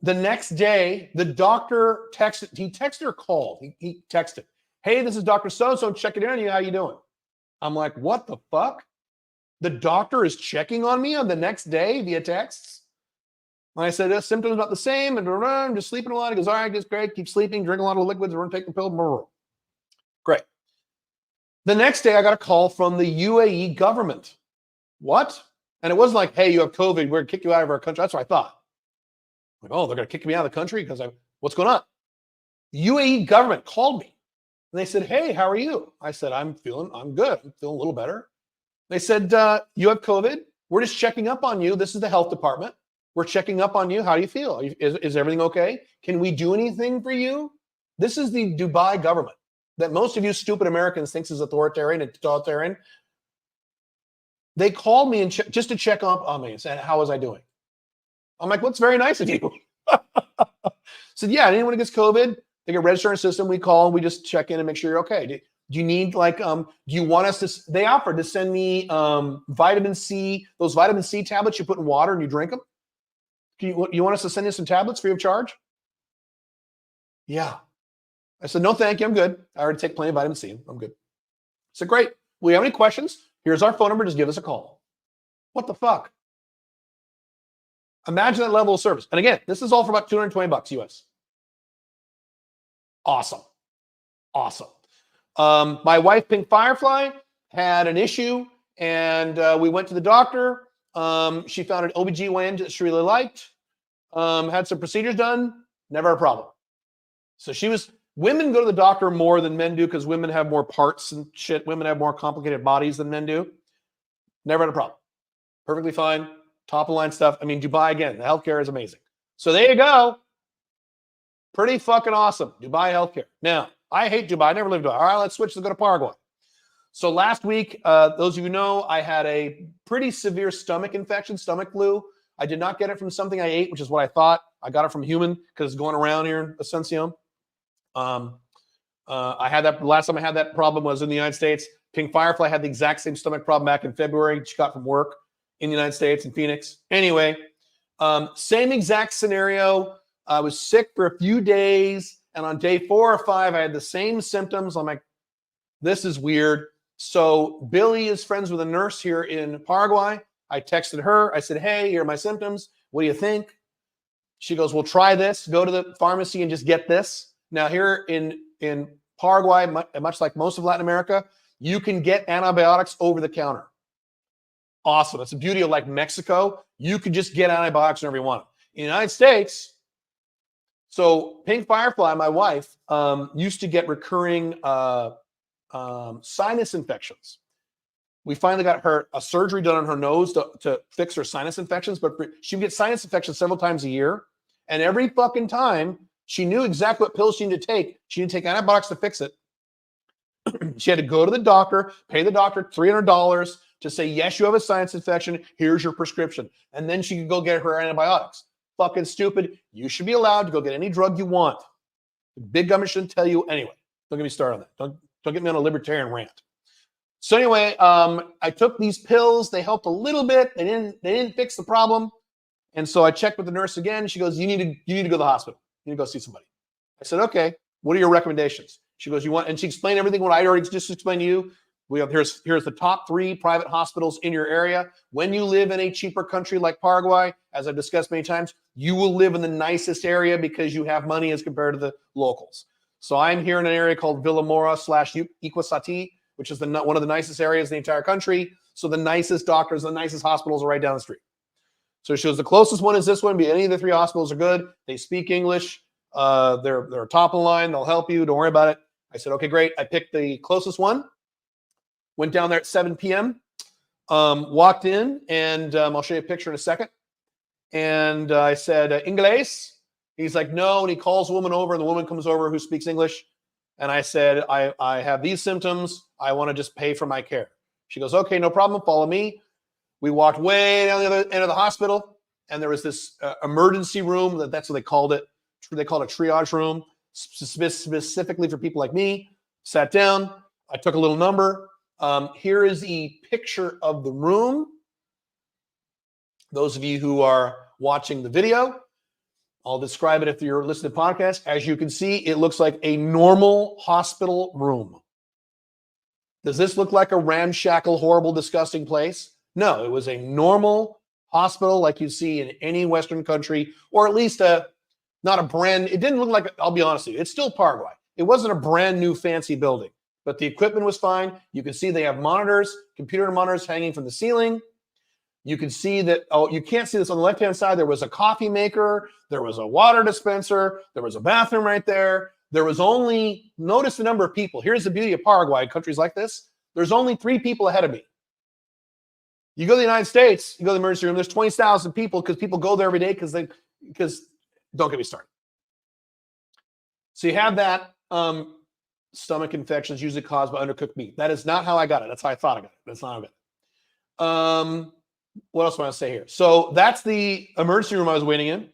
The next day, the doctor texted. He texted or called. He texted, hey, this is Dr. So-and-so checking in on you. How you doing? I'm like, what the fuck? The doctor is checking on me on the next day via texts? And I said, the symptoms about the same, and I'm just sleeping a lot. He goes, all right, that's great. Keep sleeping, drink a lot of liquids, run, take the pill. Great. The next day, I got a call from the UAE government. What? And it wasn't like, hey, you have COVID, we're going to kick you out of our country. That's what I thought. Like, oh, they're going to kick me out of the country because what's going on? The UAE government called me. And they said, hey, how are you? I said, I'm good. I'm feeling a little better. They said, you have COVID. We're just checking up on you. This is the health department. We're checking up on you. How do you feel? Is everything okay? Can we do anything for you? This is the Dubai government that most of you stupid Americans thinks is authoritarian and totalitarian. They called me just to check up on me and said, how was I doing? I'm like, well, it's very nice of you. Said, yeah, anyone who gets COVID, they get registered in a system. We call and we just check in and make sure you're okay. Do you need do you want us to, they offered to send me vitamin C, those vitamin C tablets you put in water and you drink them. you want us to send you some tablets free of charge? Yeah. I said, no, thank you. I'm good. I already take plenty of vitamin C. I'm good. I said, great. We have any questions? Here's our phone number. Just give us a call. What the fuck? Imagine that level of service. And again, this is all for about $220 US. Awesome. Awesome. My wife, Pink Firefly, had an issue, and we went to the doctor. She found an OBGYN that she really liked, had some procedures done, never a problem. So women go to the doctor more than men do because women have more parts and shit. Women have more complicated bodies than men do. Never had a problem. Perfectly fine. Top of the line stuff. I mean, Dubai, again, the healthcare is amazing. So there you go. Pretty fucking awesome. Dubai healthcare. Now, I hate Dubai. I never lived in Dubai. All right, let's switch to go to Paraguay. So last week, those of you know, I had a pretty severe stomach infection, stomach flu. I did not get it from something I ate, which is what I thought. I got it from human because it's going around here in Ascension. I had that last time I had that problem was in the United States. Pink Firefly had the exact same stomach problem back in February. She got from work in the United States in Phoenix. Anyway, same exact scenario. I was sick for a few days, and on day 4 or 5, I had the same symptoms. I'm like, this is weird. So Billy is friends with a nurse here in Paraguay. I texted her. I said, hey, here are my symptoms. What do you think? She goes, well, try this. Go to the pharmacy and just get this. Now, here in Paraguay, much like most of Latin America, you can get antibiotics over the counter. Awesome. That's the beauty of like Mexico. You can just get antibiotics whenever you want them. In the United States, so Pink Firefly, my wife, used to get recurring sinus infections. We finally got her a surgery done on her nose to fix her sinus infections, but she would get sinus infections several times a year. And every fucking time, she knew exactly what pills she needed to take. She needed to take antibiotics to fix it. She had to go to the doctor, pay the doctor $300 to say, yes, you have a sinus infection. Here's your prescription. And then she could go get her antibiotics. Fucking stupid. You should be allowed to go get any drug you want. The big government shouldn't tell you anyway. Don't get me started on that. Don't get me on a libertarian rant. So anyway, I took these pills. They helped a little bit. They didn't fix the problem. And so I checked with the nurse again. She goes, you need to go to the hospital. You need to go see somebody. I said, okay, what are your recommendations? She goes, and she explained everything what I already just explained to you. Here's the top 3 private hospitals in your area. When you live in a cheaper country like Paraguay, as I've discussed many times, you will live in the nicest area because you have money as compared to the locals. So I'm here in an area called Villamora / Iquisati, which is one of the nicest areas in the entire country. So the nicest doctors, the nicest hospitals are right down the street. So she goes, the closest one is this one. But any of the 3 hospitals are good. They speak English. They're top of the line. They'll help you. Don't worry about it. I said, okay, great. I picked the closest one. Went down there at 7 p.m. Walked in, and I'll show you a picture in a second. And I said, Inglés? He's like, no. And he calls a woman over, and the woman comes over who speaks English. And I said, I have these symptoms. I want to just pay for my care. She goes, okay, no problem. Follow me. We walked way down the other end of the hospital, and there was this emergency room. That's what they called it. They called it a triage room, specifically for people like me. Sat down. I took a little number. Here is the picture of the room. Those of you who are watching the video, I'll describe it if you're listening to the podcast. As you can see, it looks like a normal hospital room. Does this look like a ramshackle, horrible, disgusting place? No, it was a normal hospital like you see in any Western country, or at least it didn't look like, I'll be honest with you, it's still Paraguay. It wasn't a brand new fancy building, but the equipment was fine. You can see they have monitors, computer monitors hanging from the ceiling. You can see that, you can't see this on the left-hand side. There was a coffee maker. There was a water dispenser. There was a bathroom right there. There was notice the number of people. Here's the beauty of Paraguay, countries like this. There's only 3 people ahead of me. You go to the United States, you go to the emergency room, there's 20,000 people because people go there every day because don't get me started. So you have that stomach infections usually caused by undercooked meat. That is not how I got it. That's how I thought I got it. That's not how I got it. What else do I want to say here? So that's the emergency room I was waiting in.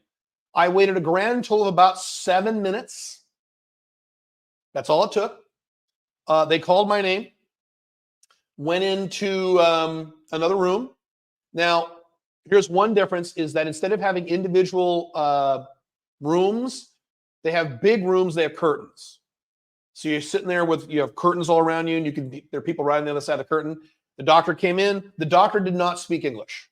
I waited a grand total of about 7 minutes. That's all it took. They called my name, went into another room. Now, Here's one difference is that instead of having individual rooms, they have big rooms, they have curtains. So you're sitting there you have curtains all around you, and there are people right on the other side of the curtain. The doctor came in. The doctor did not speak English.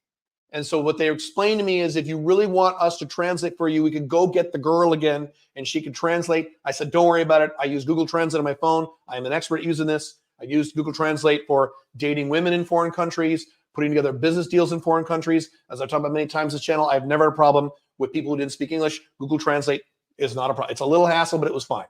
And so what they explained to me is, if you really want us to translate for you, we could go get the girl again and she could translate. I said, don't worry about it. I use Google Translate on my phone. I'm an expert at using this. I used Google Translate for dating women in foreign countries, putting together business deals in foreign countries. As I've talked about many times on this channel, I've never had a problem with people who didn't speak English. Google Translate is not a problem. It's a little hassle, but it was fine.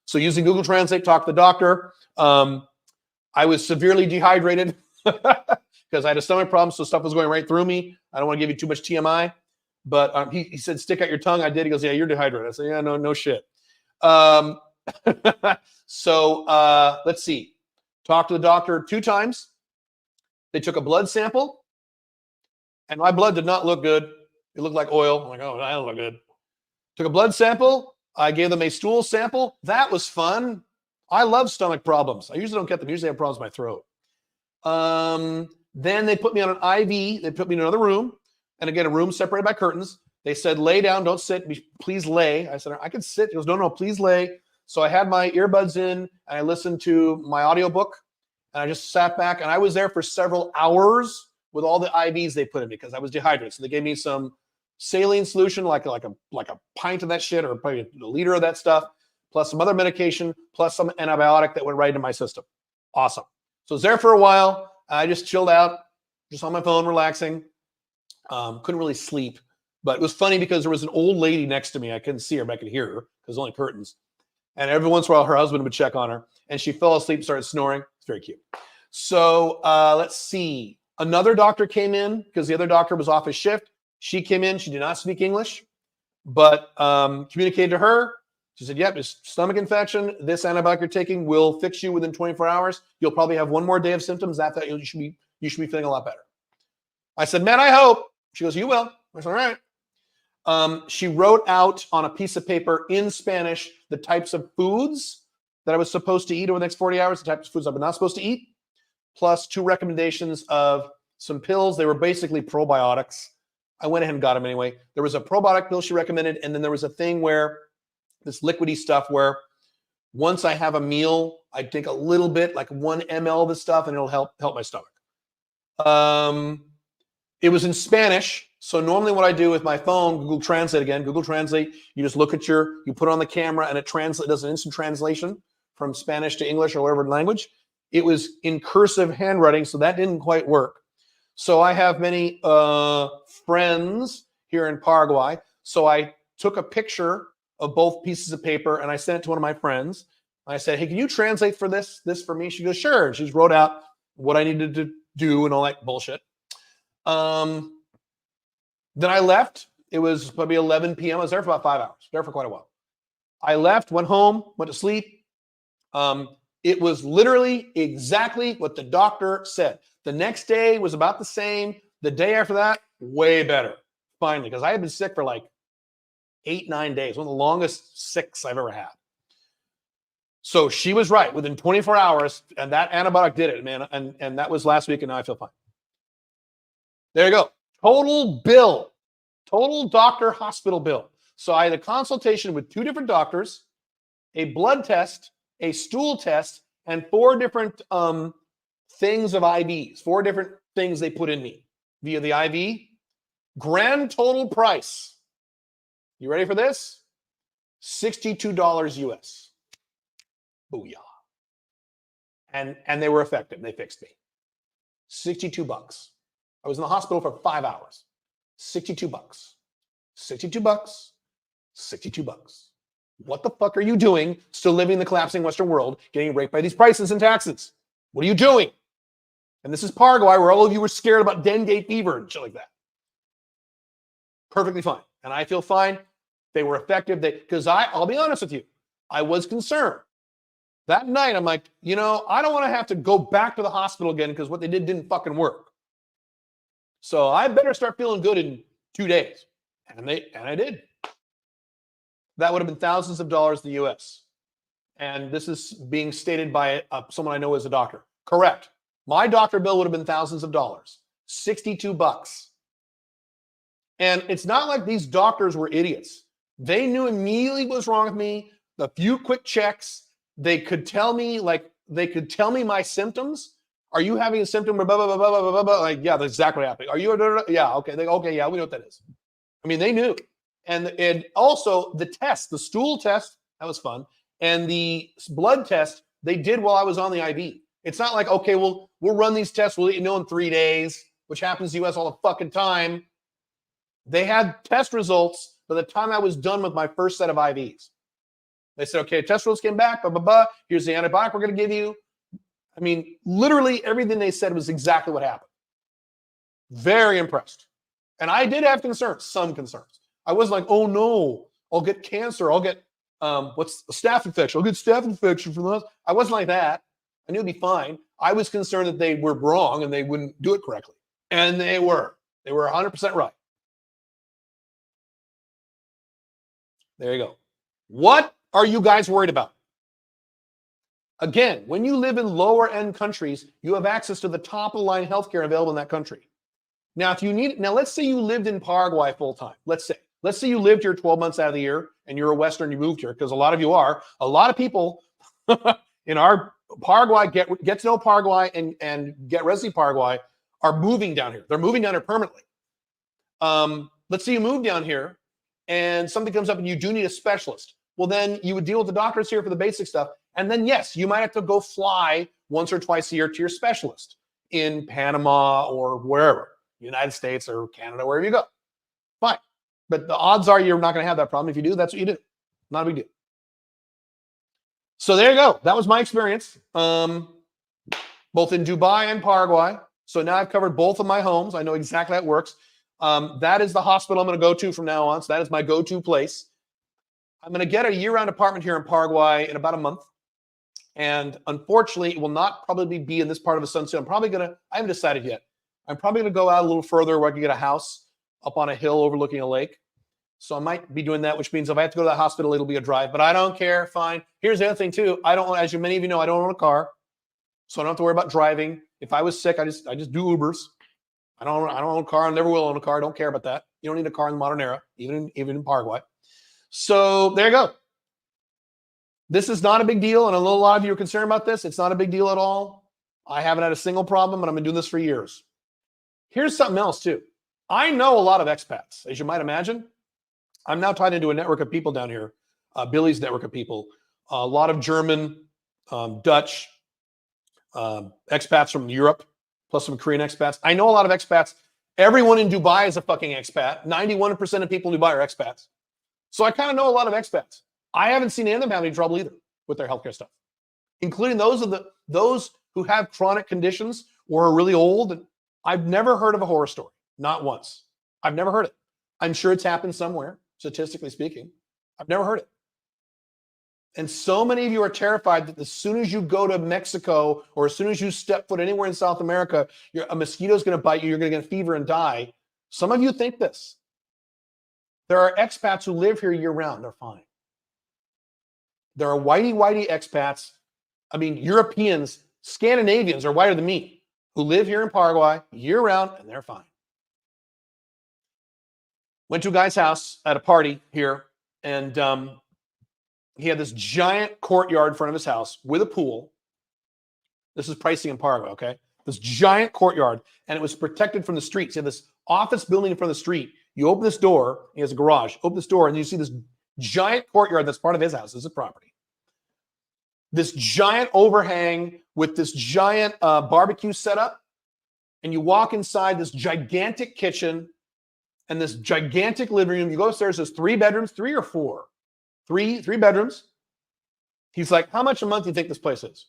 So using Google Translate, talk to the doctor. I was severely dehydrated because I had a stomach problem, so stuff was going right through me. I don't want to give you too much TMI, but he said, stick out your tongue. I did. He goes, yeah, you're dehydrated. I said, yeah, no shit. So let's see. Talked to the doctor 2 times. They took a blood sample, and my blood did not look good. It looked like oil. I'm like, oh, that don't look good. Took a blood sample. I gave them a stool sample. That was fun. I love stomach problems. I usually don't get them. Usually I have problems with my throat. Then they put me on an IV. They put me in another room. And again, a room separated by curtains. They said, lay down, don't sit. Please lay. I said, I can sit. He goes, no, please lay. So I had my earbuds in and I listened to my audiobook. And I just sat back, and I was there for several hours with all the IVs they put in me because I was dehydrated. So they gave me some saline solution, like a pint of that shit, or probably a liter of that stuff, plus some other medication, plus some antibiotic that went right into my system. Awesome. So I was there for a while. I just chilled out, just on my phone, relaxing. Couldn't really sleep, but it was funny because there was an old lady next to me. I couldn't see her, but I could hear her because only curtains. And every once in a while, her husband would check on her, and she fell asleep, started snoring. It's very cute. So let's see. Another doctor came in because the other doctor was off his shift. She came in. She did not speak English, but communicated to her. She said, yep, it's stomach infection. This antibiotic you're taking will fix you within 24 hours. You'll probably have one more day of symptoms. After that, you should be feeling a lot better. I said, man, I hope. She goes, you will. I said, all right. She wrote out on a piece of paper in Spanish the types of foods that I was supposed to eat over the next 40 hours, the types of foods I'm not supposed to eat, plus 2 recommendations of some pills. They were basically probiotics. I went ahead and got them anyway. There was a probiotic pill she recommended, and then there was a thing where this liquidy stuff where once I have a meal, I take a little bit, like 1 ml of this stuff, and it'll help my stomach. It was in Spanish. So normally what I do with my phone, Google Translate again, Google Translate, you just look at you put it on the camera, and it does an instant translation from Spanish to English or whatever language. It was in cursive handwriting, so that didn't quite work. So I have many friends here in Paraguay. So I took a picture of both pieces of paper and I sent it to one of my friends. I said, hey, can you translate for this for me? She goes, sure. And she just wrote out what I needed to do and all that bullshit. Then I left. It was probably 11 p.m. I was there for about 5 hours, there for quite a while. I left, went home, went to sleep. It was literally exactly what the doctor said. The next day was about the same. The day after that, way better, finally, because I had been sick for like 8-9 days, one of the longest sicks I've ever had. So she was right. Within 24 hours, and that antibiotic did it, man. And that was last week, and now I feel fine. There you go. Total bill, total doctor hospital bill. So I had a consultation with 2 different doctors, a blood test, a stool test, and 4 different things of IVs, 4 different things they put in me via the IV. Grand total price. You ready for this? $62 US. Booyah. And they were effective. They fixed me. $62. I was in the hospital for 5 hours. $62. $62. $62. What the fuck are you doing still living in the collapsing Western world, getting raped by these prices and taxes? What are you doing? And this is Paraguay, where all of you were scared about dengue fever and shit like that. Perfectly fine. And I feel fine. They were effective. Because I'll be honest with you, I was concerned. That night, I'm like, I don't want to have to go back to the hospital again because what they did didn't fucking work. So I better start feeling good in 2 days. And I did. That would have been thousands of dollars in the US. And this is being stated by someone I know as a doctor. Correct. My doctor bill would have been thousands of dollars. $62. And it's not like these doctors were idiots. They knew immediately what was wrong with me. A few quick checks. They could tell me my symptoms. Are you having a symptom? Blah, blah, blah, blah, blah, blah, blah. Like, yeah, that's exactly what happened. Are you? Yeah, okay. Okay, yeah, we know what that is. I mean, they knew. And also the test, the stool test, that was fun. And the blood test, they did while I was on the IV. It's not like, okay, we'll run these tests. We'll let you know in 3 days, which happens to us all the fucking time. They had test results by the time I was done with my first set of IVs. They said, okay, test results came back, blah, blah, blah. Here's the antibiotic we're going to give you. I mean, literally everything they said was exactly what happened. Very impressed. And I did have concerns, some concerns. I wasn't like, oh no, I'll get cancer. I'll get, what's a staph infection? I'll get staph infection from this. I wasn't like that. I knew it'd be fine. I was concerned that they were wrong and they wouldn't do it correctly. And they were. They were 100% right. There you go. What are you guys worried about? Again, when you live in lower end countries, you have access to the top of the line healthcare available in that country. Now, if you need, now let's say you lived in Paraguay full time. Let's say you lived here 12 months out of the year and you're a Western, you moved here, because a lot of you are. A lot of people in our Paraguay, get to know Paraguay and get residency Paraguay are moving down here. They're moving down here permanently. Let's say you move down here and something comes up and you do need a specialist. Well, then you would deal with the doctors here for the basic stuff. And then, yes, you might have to go fly once or twice a year to your specialist in Panama or wherever, United States or Canada, wherever you go. Fine. But the odds are you're not going to have that problem. If you do, that's what you do. Not a big deal. So there you go. That was my experience, both in Dubai and Paraguay. So now I've covered both of my homes. I know exactly how it works. That is the hospital I'm going to go to from now on. So that is my go-to place. I'm going to get a year-round apartment here in Paraguay in about a month. And unfortunately, it will not probably be in this part of the sun. So I'm probably going to, I haven't decided yet. I'm probably going to go out a little further where I can get a house up on a hill overlooking a lake. So I might be doing that, which means if I have to go to that hospital, it'll be a drive. But I don't care. Fine. Here's the other thing too. I don't, as many of you know, I don't own a car, so I don't have to worry about driving. If I was sick, I just do Ubers. I don't own a car. I never will own a car. I don't care about that. You don't need a car in the modern era, even in Paraguay. So there you go. This is not a big deal, and a lot of you are concerned about this. It's not a big deal at all. I haven't had a single problem, and I've been doing this for years. Here's something else too. I know a lot of expats, as you might imagine. I'm now tied into a network of people down here, Billy's network of people, a lot of German, Dutch, expats from Europe, plus some Korean expats. I know a lot of expats. Everyone in Dubai is a fucking expat. 91% of people in Dubai are expats. So I kind of know a lot of expats. I haven't seen any of them have any trouble either with their healthcare stuff, including those who have chronic conditions or are really old. And I've never heard of a horror story, not once. I've never heard it. I'm sure it's happened somewhere, statistically speaking. I've never heard it. And so many of you are terrified that as soon as you go to Mexico or as soon as you step foot anywhere in South America, a mosquito is going to bite you, you're going to get a fever and die. Some of you think this. There are expats who live here year-round. They're fine. There are whitey expats. I mean, Europeans, Scandinavians are whiter than me, who live here in Paraguay year-round, and they're fine. Went to a guy's house at a party here, and he had this giant courtyard in front of his house with a pool. This is pricing in Paraguay, okay? This giant courtyard, and it was protected from the streets. He had this office building in front of the street. You open this door, he has a garage, open this door, and you see this giant courtyard that's part of his house. This is property. This giant overhang with this giant barbecue setup, and you walk inside this gigantic kitchen and this gigantic living room. You go upstairs, there's 3 bedrooms, 3 or 4? Three bedrooms. He's like, how much a month do you think this place is?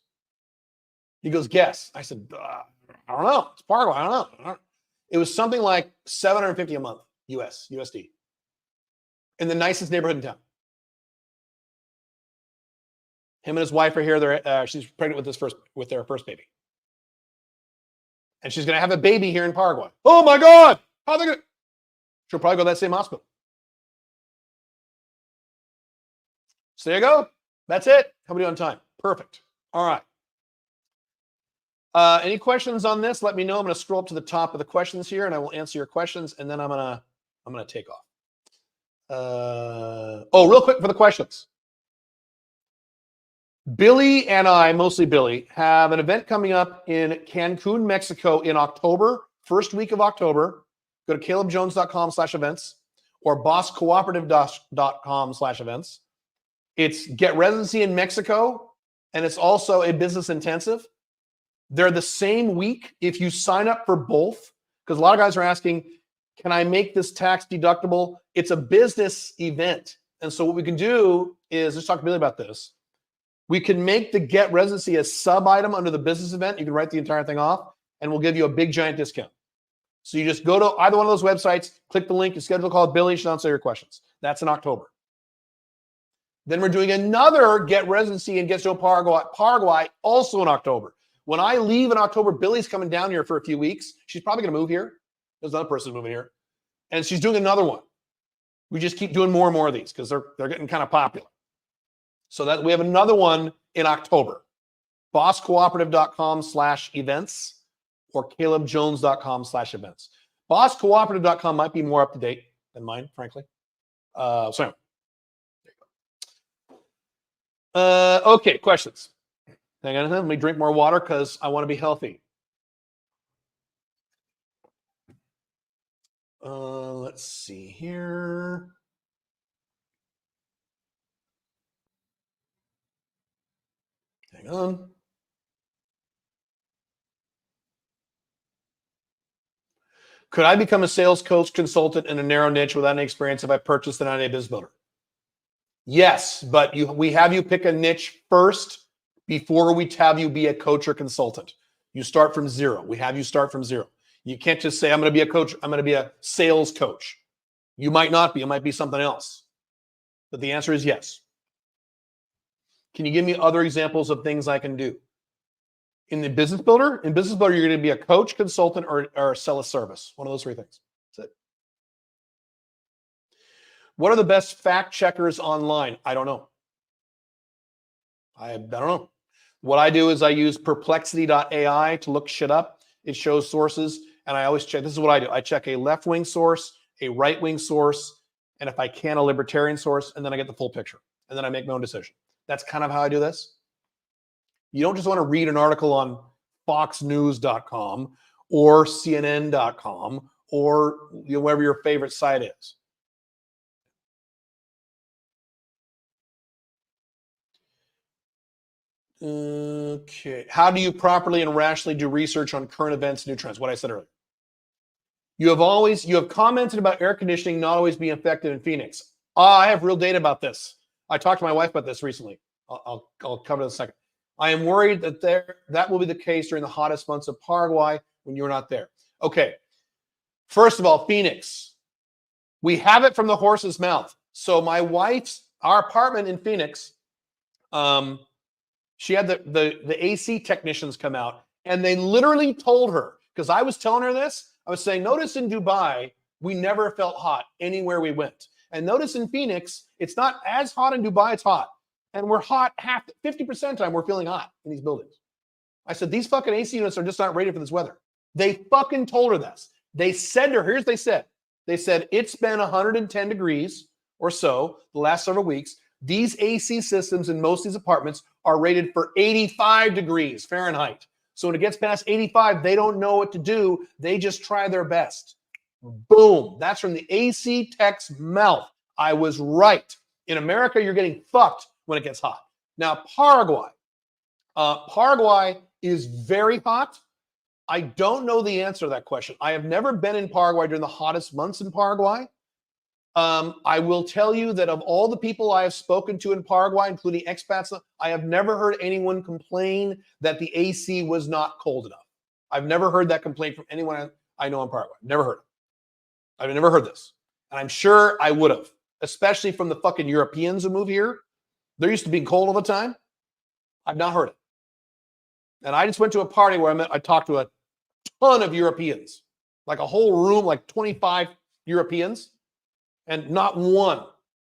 He goes, guess. I said, I don't know. It's Paraguay. I don't know. It was something like $750 a month, USD, in the nicest neighborhood in town. Him and his wife are here. She's pregnant with their first baby, and she's going to have a baby here in Paraguay. Oh my God! How are they going to? She'll probably go to that same hospital. So there you go. That's it. How are we doing on time? Perfect. All right. Any questions on this? Let me know. I'm going to scroll up to the top of the questions here, and I will answer your questions. And then I'm I'm going to take off. Real quick for the questions. Billy and I, mostly Billy, have an event coming up in Cancun, Mexico in October, first week of October. Go to calebjones.com/events or bosscooperative.com/events. It's Get Residency in Mexico, and it's also a business intensive. They're the same week if you sign up for both, because a lot of guys are asking, can I make this tax deductible? It's a business event. And so what we can do is, let's talk to Billy about this. We can make the Get Residency a sub-item under the business event. You can write the entire thing off, and we'll give you a big, giant discount. So you just go to either one of those websites, click the link, you schedule a call with Billy, she'll answer your questions. That's in October. Then we're doing another Get Residency in Gesto Paraguay, also in October. When I leave in October, Billy's coming down here for a few weeks. She's probably going to move here. There's another person moving here. And she's doing another one. We just keep doing more and more of these because they're getting kind of popular. So that we have another one in October. bosscooperative.com/events or calebjones.com/events. bosscooperative.com might be more up to date than mine, frankly. So okay, questions. Hang on, let me drink more water because I want to be healthy. Let's see here. Hang on. Could I become a sales coach consultant in a narrow niche without any experience if I purchased the 9-day business builder? Yes, but we have you pick a niche first before we have you be a coach or consultant. You start from zero. We have you start from zero. You can't just say, I'm going to be a coach. I'm going to be a sales coach. You might not be. It might be something else. But the answer is yes. Can you give me other examples of things I can do? In the business builder? In business builder, you're going to be a coach, consultant, or sell a service. One of those three things. That's it. What are the best fact checkers online? I don't know. I don't know. What I do is I use perplexity.ai to look shit up. It shows sources, and I always check. This is what I do. I check a left-wing source, a right-wing source, and if I can, a libertarian source, and then I get the full picture. And then I make my own decision. That's kind of how I do this. You don't just want to read an article on foxnews.com or cnn.com or wherever your favorite site is. Okay. How do you properly and rationally do research on current events, new trends? What I said earlier. You have commented about air conditioning not always being effective in Phoenix. I have real data about this. I talked to my wife about this recently. I'll cover it in a second. I am worried that will be the case during the hottest months of Paraguay when you're not there. Okay. First of all, Phoenix. We have it from the horse's mouth. So our apartment in Phoenix, she had the AC technicians come out, and they literally told her, because I was telling her this, I was saying, notice in Dubai, we never felt hot anywhere we went. And notice in Phoenix, it's not as hot in Dubai, it's hot. And we're hot 50% of the time we're feeling hot in these buildings. I said, these fucking AC units are just not rated for this weather. They fucking told her this. They said to her, here's what they said. They said, it's been 110 degrees or so the last several weeks. These AC systems in most of these apartments are rated for 85 degrees Fahrenheit. So when it gets past 85, they don't know what to do. They just try their best. Boom. That's from the AC tech's mouth. I was right. In America, you're getting fucked when it gets hot. Now, Paraguay. Paraguay is very hot. I don't know the answer to that question. I have never been in Paraguay during the hottest months in Paraguay. I will tell you that of all the people I have spoken to in Paraguay, including expats, I have never heard anyone complain that the AC was not cold enough. I've never heard that complaint from anyone I know in Paraguay. Never heard it. I've never heard this. And I'm sure I would have, especially from the fucking Europeans who move here. They're used to being cold all the time. I've not heard it. And I just went to a party where I talked to a ton of Europeans, like a whole room, like 25 Europeans. And not one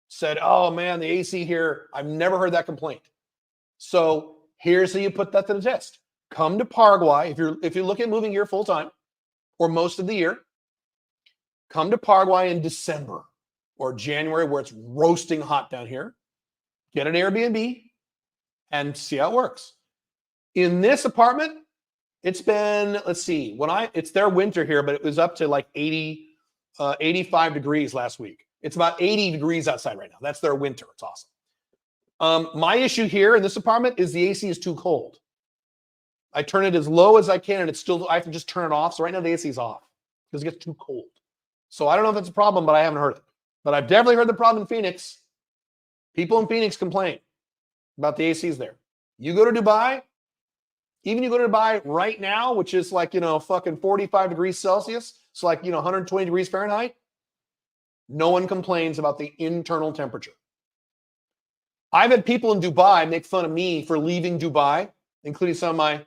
said, oh man, the AC here, I've never heard that complaint. So here's how you put that to the test. Come to Paraguay. If you're looking at moving here full time or most of the year, come to Paraguay in December or January where it's roasting hot down here. Get an Airbnb and see how it works. In this apartment, it's been, let's see, it's their winter here, but it was up to like 85 degrees last week. It's about 80 degrees outside right now. That's their winter. It's awesome. My issue here in this apartment is the AC is too cold. I turn it as low as I can, and I have to just turn it off. So right now the AC is off because it gets too cold. So I don't know if it's a problem, but I haven't heard it. But I've definitely heard the problem in Phoenix. People in Phoenix complain about the ACs there. You go to Dubai, even you go to Dubai right now, which is like, fucking 45 degrees Celsius. It's like, 120 degrees Fahrenheit. No one complains about the internal temperature. I've had people in Dubai make fun of me for leaving Dubai, including some of my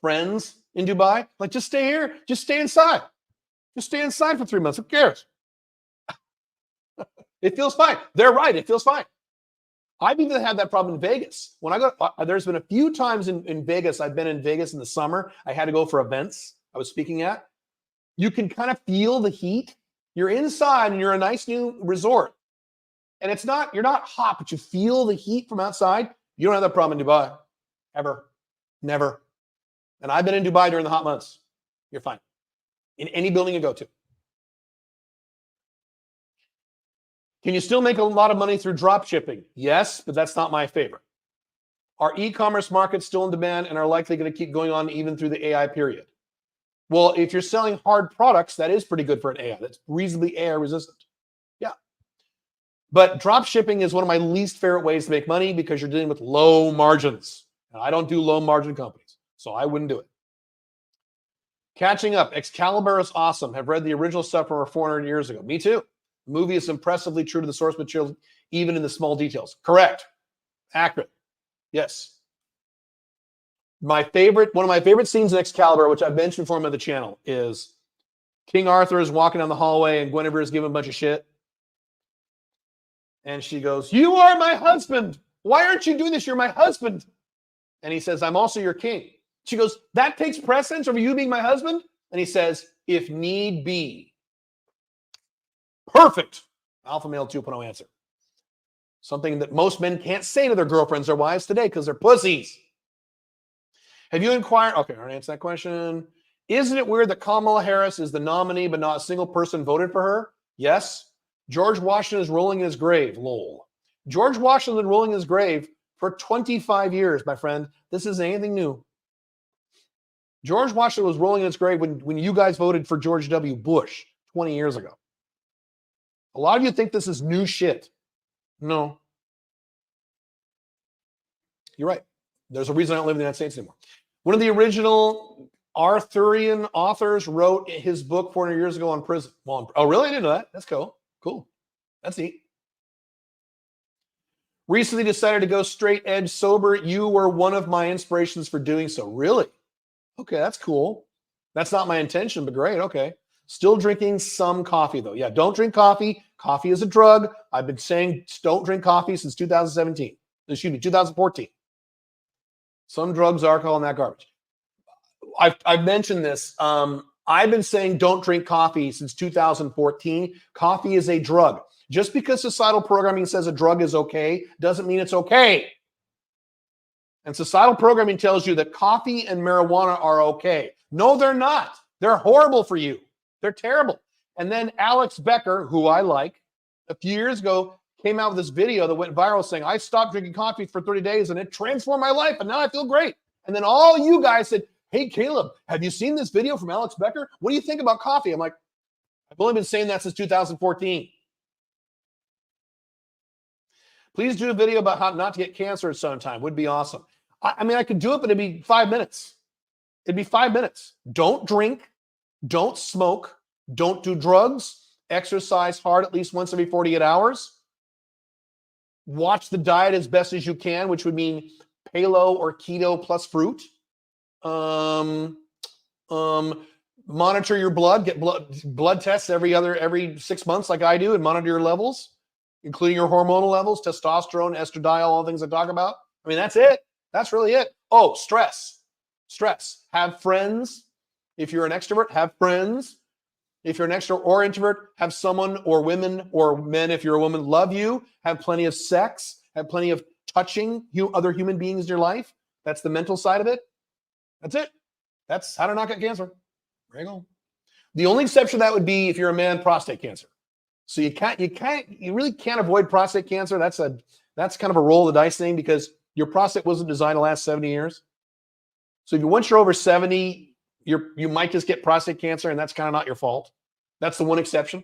friends in Dubai. Like, just stay here. Just stay inside. Just stay inside for 3 months. Who cares? It feels fine. They're right. It feels fine. I've even had that problem in Vegas. When I go, there's been a few times in Vegas. I've been in Vegas in the summer. I had to go for events I was speaking at. You can kind of feel the heat. You're inside and you're a nice new resort. And you're not hot, but you feel the heat from outside. You don't have that problem in Dubai. Ever. Never. And I've been in Dubai during the hot months. You're fine. In any building you go to. Can you still make a lot of money through drop shipping? Yes, but that's not my favorite. Are e-commerce markets still in demand and are likely going to keep going on even through the AI period? Well, if you're selling hard products, that is pretty good for an AI. That's reasonably AI resistant. Yeah. But drop shipping is one of my least favorite ways to make money because you're dealing with low margins. And I don't do low margin companies, so I wouldn't do it. Catching up. Excalibur is awesome. Have read the original stuff from over 400 years ago. Me too. The movie is impressively true to the source material, even in the small details. Correct. Accurate. Yes. One of my favorite scenes in Excalibur, which I've mentioned before on the channel, is King Arthur is walking down the hallway and Guinevere is giving him a bunch of shit. And she goes, "You are my husband. Why aren't you doing this? You're my husband." And he says, "I'm also your king." She goes, "That takes precedence over you being my husband?" And he says, "If need be." Perfect. Alpha male 2.0 answer. Something that most men can't say to their girlfriends or wives today because they're pussies. Have you inquired? Okay, I'll answer that question. Isn't it weird that Kamala Harris is the nominee, but not a single person voted for her? Yes. George Washington is rolling in his grave. Lol. George Washington has been rolling in his grave for 25 years, my friend. This isn't anything new. George Washington was rolling in his grave when you guys voted for George W. Bush 20 years ago. A lot of you think this is new shit. No. You're right. There's a reason I don't live in the United States anymore. One of the original Arthurian authors wrote his book 400 years ago on prison. Well, oh, really? I didn't know that. That's cool. Cool. That's neat. Recently decided to go straight edge sober. You were one of my inspirations for doing so. Really? Okay, that's cool. That's not my intention, but great. Okay. Still drinking some coffee, though. Yeah, don't drink coffee. Coffee is a drug. I've been saying don't drink coffee since 2017. Excuse me, 2014. Some drugs, alcohol, and that garbage. I've mentioned this. I've been saying don't drink coffee since 2014. Coffee is a drug. Just because societal programming says a drug is okay doesn't mean it's okay. And societal programming tells you that coffee and marijuana are okay. No, they're not. They're horrible for you. They're terrible. And then Alex Becker, who I like, a few years ago came out with this video that went viral saying, I stopped drinking coffee for 30 days and it transformed my life and now I feel great. And then all you guys said, hey, Caleb, have you seen this video from Alex Becker? What do you think about coffee? I'm like, I've only been saying that since 2014. Please do a video about how not to get cancer at some time. Would be awesome. I mean, I could do it, but it'd be 5 minutes. It'd be 5 minutes. Don't drink. Don't smoke. Don't do drugs. Exercise hard at least once every 48 hours. Watch the diet as best as you can, which would mean paleo or keto plus fruit. Monitor your blood. Get blood tests every 6 months like I do and monitor your levels, including your hormonal levels, testosterone, estradiol, all the things I talk about. I mean, that's it. That's really it. Oh, stress. Stress. Have friends. If you're an extrovert, have friends if you're an extrovert or introvert, have someone or women or men, if you're a woman, love you, have plenty of sex, have plenty of touching other human beings in your life. That's the mental side of it. That's it. That's how to not get cancer. There you go. The only exception to that would be if you're a man, prostate cancer. So you really can't avoid prostate cancer. That's kind of a roll of the dice thing because your prostate wasn't designed to last 70 years. So once you're over 70, you might just get prostate cancer, and that's kind of not your fault. That's the one exception.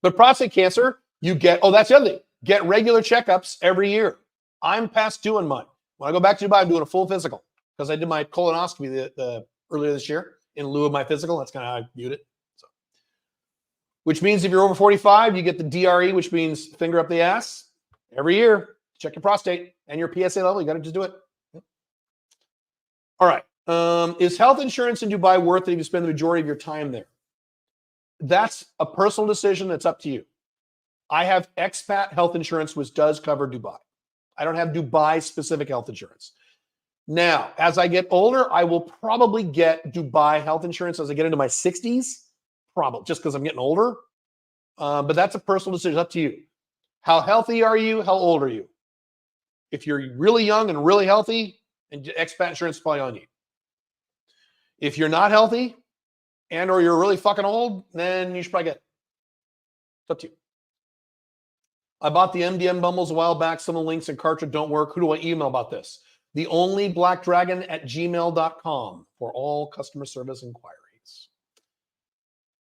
But prostate cancer, that's the other thing. Get regular checkups every year. I'm past doing mine. When I go back to Dubai, I'm doing a full physical because I did my colonoscopy earlier this year in lieu of my physical. That's kind of how I viewed it. So, which means if you're over 45, you get the DRE, which means finger up the ass every year. Check your prostate and your PSA level. You got to just do it. All right. Is health insurance in Dubai worth it if you spend the majority of your time there? That's a personal decision. That's up to you. I have expat health insurance, which does cover Dubai. I don't have Dubai-specific health insurance. Now, as I get older, I will probably get Dubai health insurance as I get into my 60s, probably, just because I'm getting older. But that's a personal decision. It's up to you. How healthy are you? How old are you? If you're really young and really healthy, and expat insurance is probably on you. If you're not healthy and or you're really fucking old, then you should probably get it. It's up to you. I bought the MDM bundles a while back. Some of the links and cartridge don't work. Who do I email about this? The only blackdragon@gmail.com for all customer service inquiries.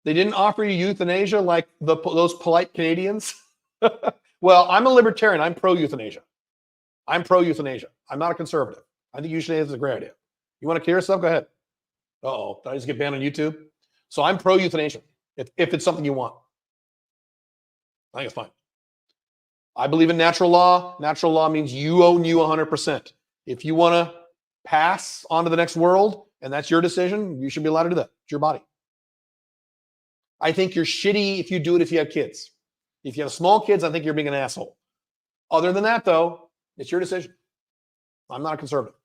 They didn't offer you euthanasia like those polite Canadians? Well, I'm a libertarian. I'm pro-euthanasia. I'm not a conservative. I think euthanasia is a great idea. You want to clear yourself? Go ahead. Uh-oh. Did I just get banned on YouTube? So I'm pro-euthanasia if it's something you want. I think it's fine. I believe in natural law. Natural law means you own you 100%. If you want to pass on to the next world, and that's your decision, you should be allowed to do that. It's your body. I think you're shitty if you do it if you have kids. If you have small kids, I think you're being an asshole. Other than that, though, it's your decision. I'm not a conservative.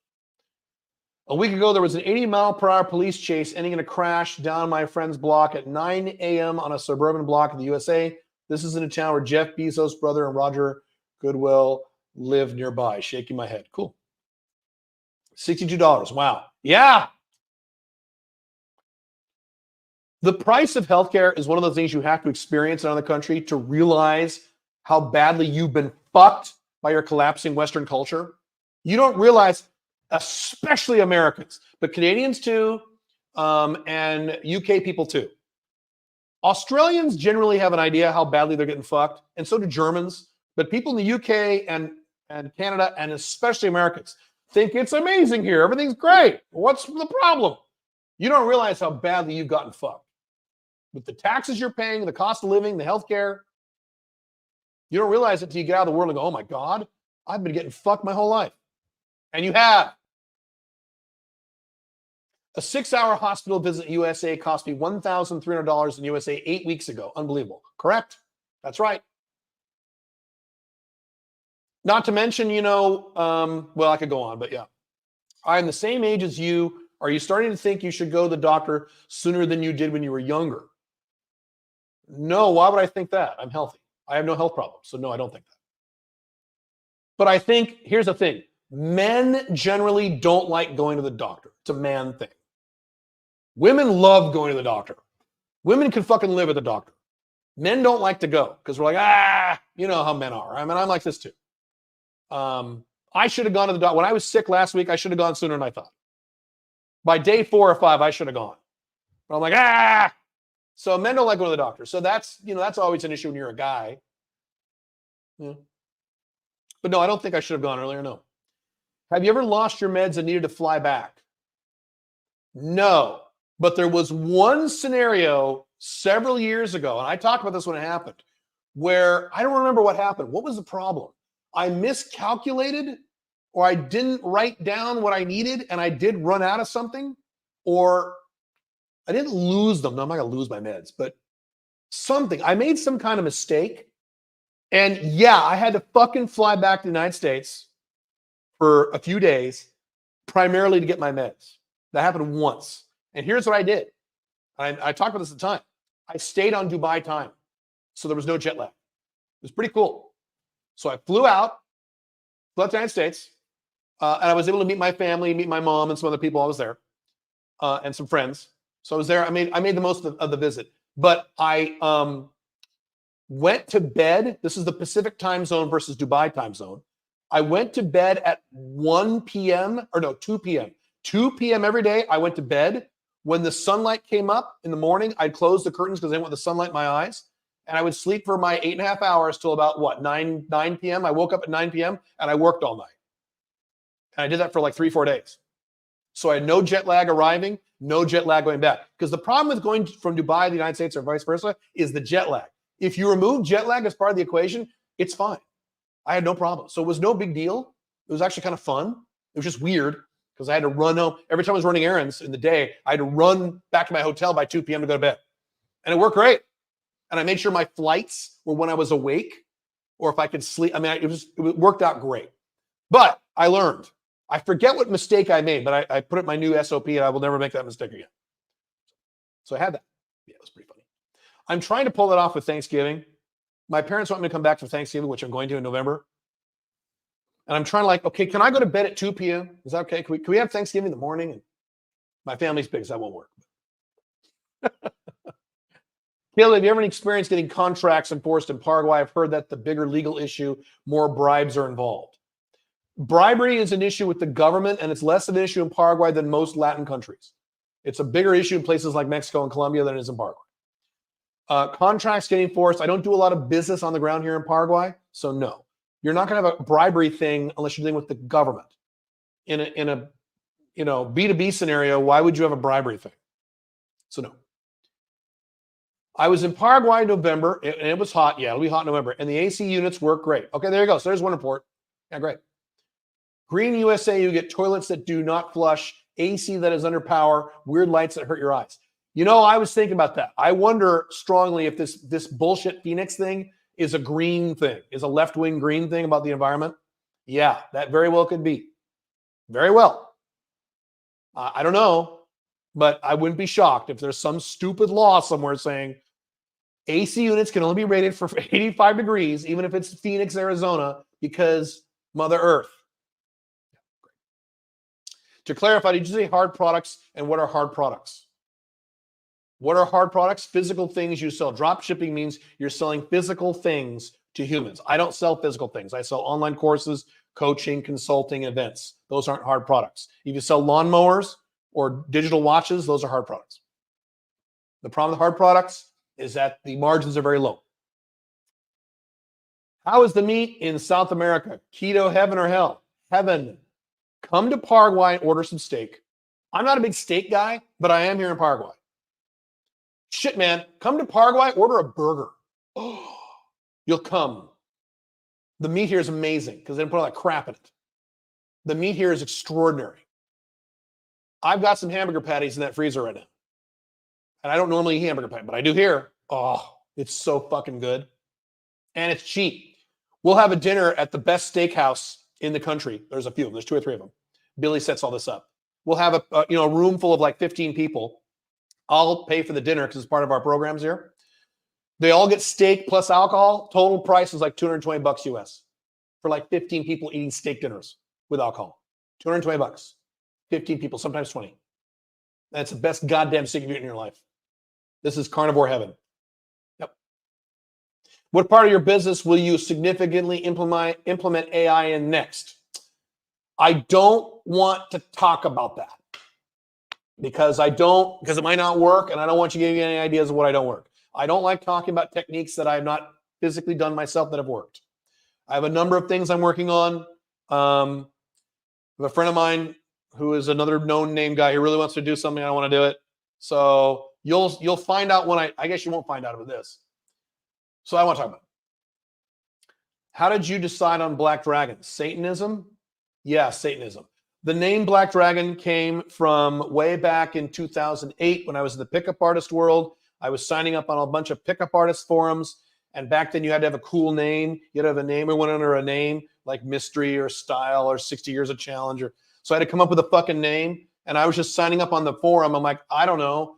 A week ago, there was an 80-mile-per-hour police chase ending in a crash down my friend's block at 9 a.m. on a suburban block in the USA. This is in a town where Jeff Bezos' brother and Roger Goodwill live nearby. Shaking my head. Cool. $62. Wow. Yeah. The price of healthcare is one of the things you have to experience in another country to realize how badly you've been fucked by your collapsing Western culture. You don't realize, especially Americans, but Canadians too, and UK people too. Australians generally have an idea how badly they're getting fucked, and so do Germans. But people in the UK and Canada, and especially Americans, think it's amazing here. Everything's great. What's the problem? You don't realize how badly you've gotten fucked. With the taxes you're paying, the cost of living, the healthcare, you don't realize it until you get out of the world and go, oh my God, I've been getting fucked my whole life. And you have. A 6-hour hospital visit in USA cost me $1,300 in USA 8 weeks ago. Unbelievable. Correct? That's right. Not to mention, well, I could go on, but yeah. I'm the same age as you. Are you starting to think you should go to the doctor sooner than you did when you were younger? No, why would I think that? I'm healthy. I have no health problems. So no, I don't think that. But I think, here's the thing. Men generally don't like going to the doctor. It's a man thing. Women love going to the doctor. Women can fucking live at the doctor. Men don't like to go because we're like, you know how men are. I mean, I'm like this too. I should have gone to the doctor. When I was sick last week, I should have gone sooner than I thought. By day 4 or 5, I should have gone. But I'm like, So men don't like going to the doctor. So that's always an issue when you're a guy. Yeah. But no, I don't think I should have gone earlier. No. Have you ever lost your meds and needed to fly back? No. But there was one scenario several years ago, and I talked about this when it happened, where I don't remember what happened. What was the problem? I miscalculated, or I didn't write down what I needed, and I did run out of something, or I didn't lose them. No, I'm not going to lose my meds, but something. I made some kind of mistake, and yeah, I had to fucking fly back to the United States for a few days, primarily to get my meds. That happened once. And here's what I did. I talked about this at the time. I stayed on Dubai time, so there was no jet lag. It was pretty cool. So I flew out to the United States, and I was able to meet my family, meet my mom, and some other people. I was there, and some friends. So I was there. I made the most of the visit. But I went to bed. This is the Pacific time zone versus Dubai time zone. I went to bed at 1 p.m. or no, 2 p.m. 2 p.m. every day. I went to bed. When the sunlight came up in the morning, I'd close the curtains because I didn't want the sunlight in my eyes. And I would sleep for my 8.5 hours till about 9 p.m. I woke up at 9 p.m. and I worked all night. And I did that for like 3-4 days. So I had no jet lag arriving, no jet lag going back. Because the problem with going from Dubai to the United States or vice versa is the jet lag. If you remove jet lag as part of the equation, it's fine. I had no problem. So it was no big deal. It was actually kind of fun. It was just weird because I had to run home. Every time I was running errands in the day, I had to run back to my hotel by 2 p.m. to go to bed. And it worked great. And I made sure my flights were when I was awake or if I could sleep. I mean, it worked out great. But I learned. I forget what mistake I made, but I put it in my new SOP and I will never make that mistake again. So I had that. Yeah, it was pretty funny. I'm trying to pull that off with Thanksgiving. My parents want me to come back for Thanksgiving, which I'm going to in November. And I'm trying to like, okay, can I go to bed at 2 p.m.? Is that okay? Can we have Thanksgiving in the morning? And my family's big, so that won't work. Caleb, have you ever experienced getting contracts enforced in Paraguay? I've heard that the bigger legal issue, more bribes are involved. Bribery is an issue with the government, and it's less of an issue in Paraguay than most Latin countries. It's a bigger issue in places like Mexico and Colombia than it is in Paraguay. Contracts getting enforced. I don't do a lot of business on the ground here in Paraguay, so no. You're not going to have a bribery thing unless you're dealing with the government. In a B2B scenario, why would you have a bribery thing? So no. I was in Paraguay in November, and it was hot. Yeah, it'll be hot in November. And the AC units work great. Okay, there you go. So there's one report. Yeah, great. Green USA, you get toilets that do not flush, AC that is under power, weird lights that hurt your eyes. You know, I was thinking about that. I wonder strongly if this bullshit Phoenix thing is a green thing, is a left-wing green thing about the environment. Yeah, that very well could be. Very well. I don't know, but I wouldn't be shocked if there's some stupid law somewhere saying AC units can only be rated for 85 degrees, even if it's Phoenix, Arizona, because Mother Earth. To clarify, did you say hard products, and what are hard products? What are hard products? Physical things you sell. Drop shipping means you're selling physical things to humans. I don't sell physical things. I sell online courses, coaching, consulting, events. Those aren't hard products. If you sell lawnmowers or digital watches, those are hard products. The problem with hard products is that the margins are very low. How is the meat in South America? Keto, heaven or hell? Heaven. Come to Paraguay and order some steak. I'm not a big steak guy, but I am here in Paraguay. Shit, man. Come to Paraguay, order a burger. Oh, you'll come. The meat here is amazing because they don't put all that crap in it. The meat here is extraordinary. I've got some hamburger patties in that freezer right now. And I don't normally eat hamburger patty, but I do here. Oh, it's so fucking good. And it's cheap. We'll have a dinner at the best steakhouse in the country. There's a few of them. There's 2 or 3 of them. Billy sets all this up. We'll have a room full of like 15 people. I'll pay for the dinner because it's part of our programs here. They all get steak plus alcohol. Total price is like $220 US for like 15 people eating steak dinners with alcohol. $220. 15 people, sometimes 20. That's the best goddamn steak you've eaten in your life. This is carnivore heaven. Yep. What part of your business will you significantly implement AI in next? I don't want to talk about that. Because it might not work, and I don't want you to give me any ideas of what I don't work. I don't like talking about techniques that I have not physically done myself that have worked. I have a number of things I'm working on. I have a friend of mine who is another known name guy. He really wants to do something. I don't want to do it. So you'll find out when I guess you won't find out about this. So I want to talk about it. How did you decide on Black Dragon? Satanism? Yeah, Satanism. The name Black Dragon came from way back in 2008 when I was in the pickup artist world. I was signing up on a bunch of pickup artist forums. And back then you had to have a cool name. You had to have a name. It went under a name like Mystery or Style or 60 Years of Challenge. So I had to come up with a fucking name. And I was just signing up on the forum. I'm like, I don't know,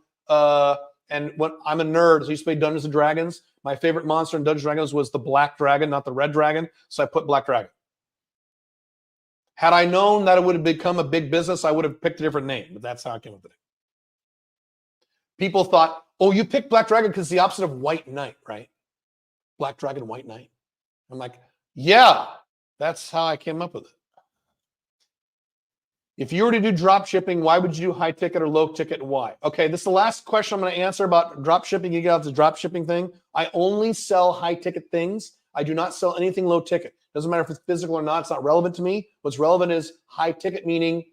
And when I'm a nerd, so I used to play Dungeons and Dragons. My favorite monster in Dungeons and Dragons was the black dragon, not the red dragon. So I put black dragon. Had I known that it would have become a big business, I would have picked a different name. But that's how I came up with it. People thought, oh, you picked black dragon because it's the opposite of white knight, right? Black dragon, white knight. I'm like, yeah, that's how I came up with it. If you were to do drop shipping, why would you do high ticket or low ticket and why? Okay, this is the last question I'm going to answer about drop shipping. You get out the drop shipping thing. I only sell high ticket things. I do not sell anything low ticket. Doesn't matter if it's physical or not. It's not relevant to me. What's relevant is high ticket, meaning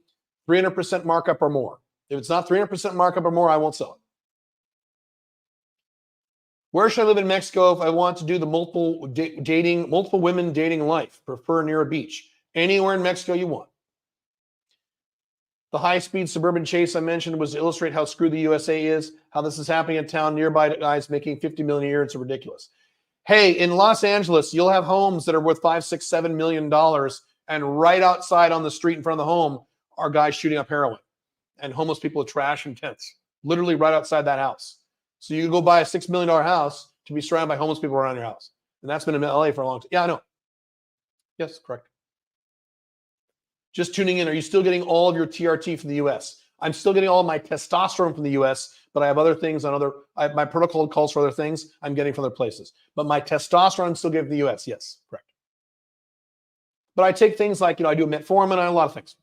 300% markup or more. If it's not 300% markup or more, I won't sell it. Where should I live in Mexico if I want to do the multiple women dating life? Prefer near a beach. Anywhere in Mexico you want. The high-speed suburban chase I mentioned was to illustrate how screwed the USA is, how this is happening in town nearby to guys making $50 million a year. It's ridiculous. Hey, in Los Angeles, you'll have homes that are worth $5, $6, $7 million, and right outside on the street in front of the home are guys shooting up heroin and homeless people with trash and tents, literally right outside that house. So you can go buy a $6 million house to be surrounded by homeless people around your house. And that's been in LA for a long time. Yeah, I know. Yes, correct. Just tuning in, are you still getting all of your TRT from the US? I'm still getting all of my testosterone from the US, but I have other things on my protocol calls for other things I'm getting from other places. But my testosterone I'm still getting from the US. Yes, correct. But I take things like, I do metformin and a lot of things.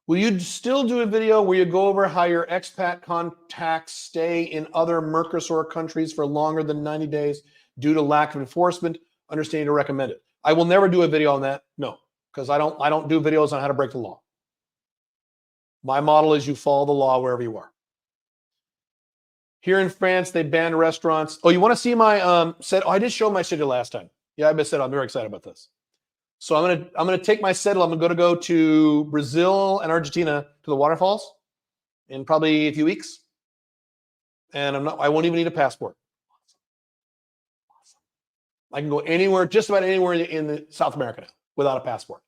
Will you still do a video where you go over how your expat contacts stay in other Mercosur countries for longer than 90 days due to lack of enforcement? Understanding to recommend it. I will never do a video on that. No, because I don't do videos on how to break the law. My model is you follow the law wherever you are. Here in France, they banned restaurants. Oh, you want to see my set? Oh, I did show my schedule last time. Yeah, I said I'm very excited about this. So I'm gonna take my schedule. I'm gonna go to Brazil and Argentina to the waterfalls in probably a few weeks, and I won't even need a passport. I can go anywhere, just about anywhere in South America now without a passport.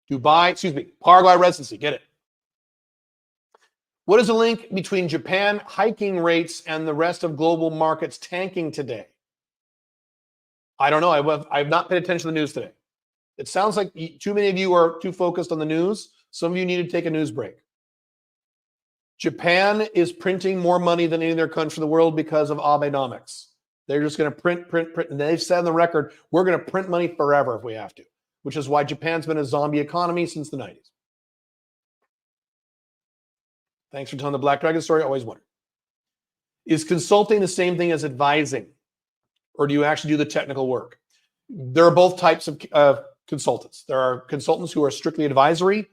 Paraguay residency, get it. What is the link between Japan hiking rates and the rest of global markets tanking today? I don't know. I've not paid attention to the news today. It sounds like too many of you are too focused on the news. Some of you need to take a news break. Japan is printing more money than any other country in the world because of Abenomics. They're just going to print. And they've said on the record, we're going to print money forever if we have to, which is why Japan's been a zombie economy since the 90s. Thanks for telling the Black Dragon story. I always wondered. Is consulting the same thing as advising? Or do you actually do the technical work? There are both types of consultants. There are consultants who are strictly advisory,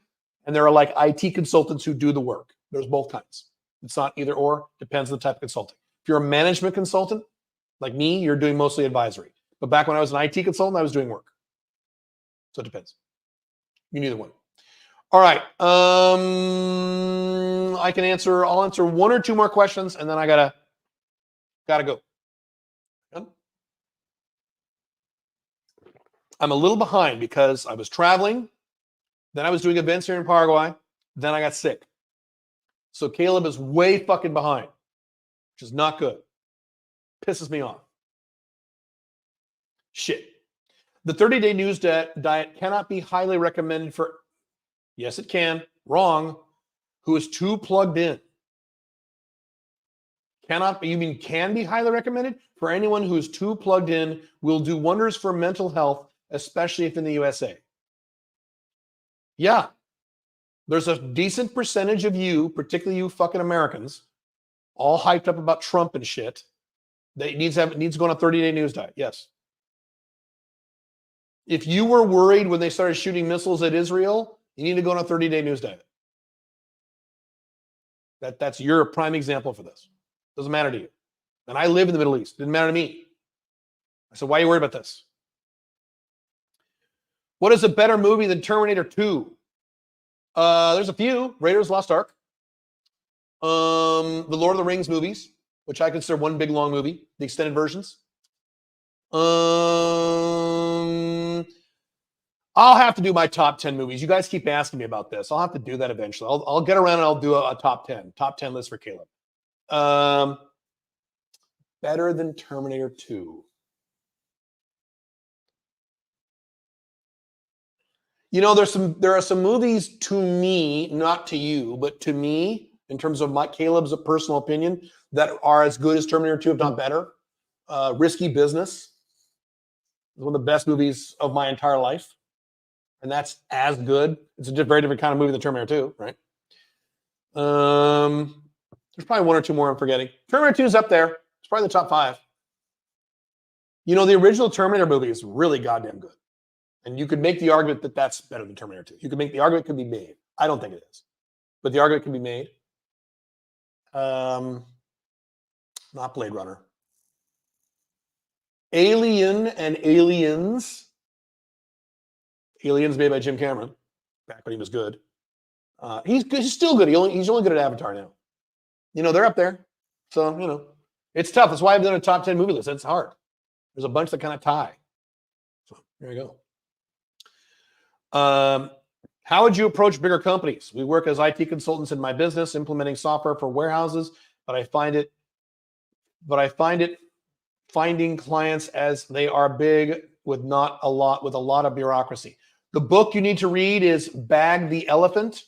and there are like IT consultants who do the work. There's both kinds. It's not either or. Depends on the type of consulting. If you're a management consultant, like me, you're doing mostly advisory. But back when I was an IT consultant, I was doing work. So it depends. You need either one. All right. I'll answer one or two more questions, and then I gotta go. I'm a little behind because I was traveling, then I was doing events here in Paraguay, then I got sick. So Caleb is way fucking behind, which is not good. Pisses me off. Shit. The 30-day news diet cannot be highly recommended for, yes, it can, wrong, who is too plugged in. Can be highly recommended? For anyone who is too plugged in, will do wonders for mental health, especially if in the USA. Yeah. There's a decent percentage of you, particularly you fucking Americans, all hyped up about Trump and shit, that needs to go on a 30-day news diet. Yes. If you were worried when they started shooting missiles at Israel, you need to go on a 30-day news diet. That's your prime example for this. Doesn't matter to you. And I live in the Middle East. Didn't matter to me. I said, why are you worried about this? What is a better movie than Terminator 2? There's a few. Raiders Lost Ark. The Lord of the Rings movies, which I consider one big long movie, the extended versions. I'll have to do my top 10 movies. You guys keep asking me about this. I'll have to do that eventually. I'll get around and I'll do a top 10 list for Caleb. Better than Terminator 2. You know, there are some movies to me, not to you, but to me, in terms of Caleb's personal opinion, that are as good as Terminator 2, if not better. Risky Business is one of the best movies of my entire life. And that's as good. It's a very different kind of movie than Terminator 2, right? There's probably one or two more I'm forgetting. Terminator 2 is up there. It's probably the top 5. You know, the original Terminator movie is really goddamn good. And you could make the argument that that's better than Terminator 2. You could make the argument could be made. I don't think it is. But the argument can be made. Not Blade Runner. Alien and Aliens. Aliens made by Jim Cameron, back when he was good. He's still good. He's only good at Avatar now. You know, they're up there. So, you know, it's tough. That's why I've done a top 10 movie list. It's hard. There's a bunch that kind of tie. So there you go. How would you approach bigger companies? We work as IT consultants in my business, implementing software for warehouses, but I find it finding clients as they are big with a lot of bureaucracy. The book you need to read is Bag the Elephant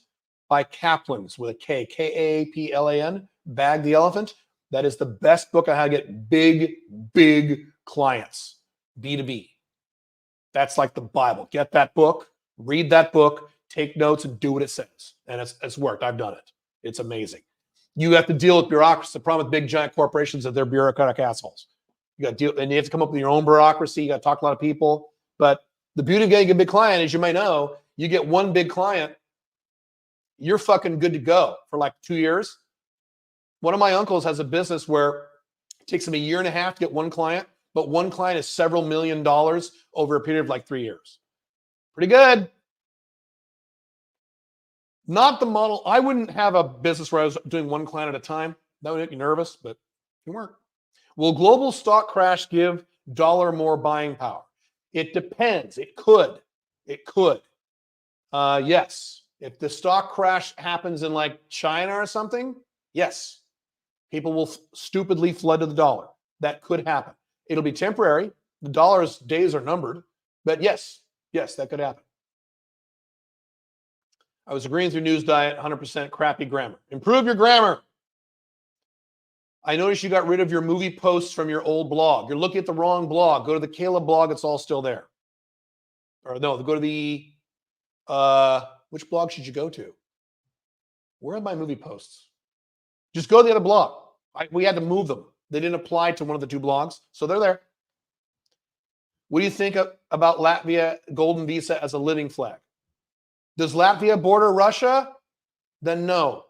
by Kaplan's with a K, Kaplan, Bag the Elephant. That is the best book on how to get big clients, B2B. That's like the Bible. Get that book, read that book, take notes, and do what it says. And it's worked. I've done it. It's amazing. You have to deal with bureaucracy. The problem with big giant corporations is that they're bureaucratic assholes. You got to deal, and you have to come up with your own bureaucracy. You got to talk to a lot of people. But the beauty of getting a big client, as you may know, you get one big client, you're fucking good to go for like 2 years. One of my uncles has a business where it takes him a year and a half to get one client, but one client is several $1 million over a period of like 3 years. Pretty good. Not the model. I wouldn't have a business where I was doing one client at a time. That would make me nervous, but it can work. Will global stock crash give dollar more buying power? It depends. It could. Yes. If the stock crash happens in like China or something, yes. People will stupidly flood to the dollar. That could happen. It'll be temporary. The dollar's days are numbered. But yes, that could happen. I was agreeing through News Diet, 100% crappy grammar. Improve your grammar. I noticed you got rid of your movie posts from your old blog. You're looking at the wrong blog. Go to the Caleb blog. It's all still there. Or no, go to the, which blog should you go to? Where are my movie posts? Just go to the other blog. We had to move them. They didn't apply to one of the two blogs, so they're there. What do you think about Latvia golden visa as a living flag? Does Latvia border Russia? Then no.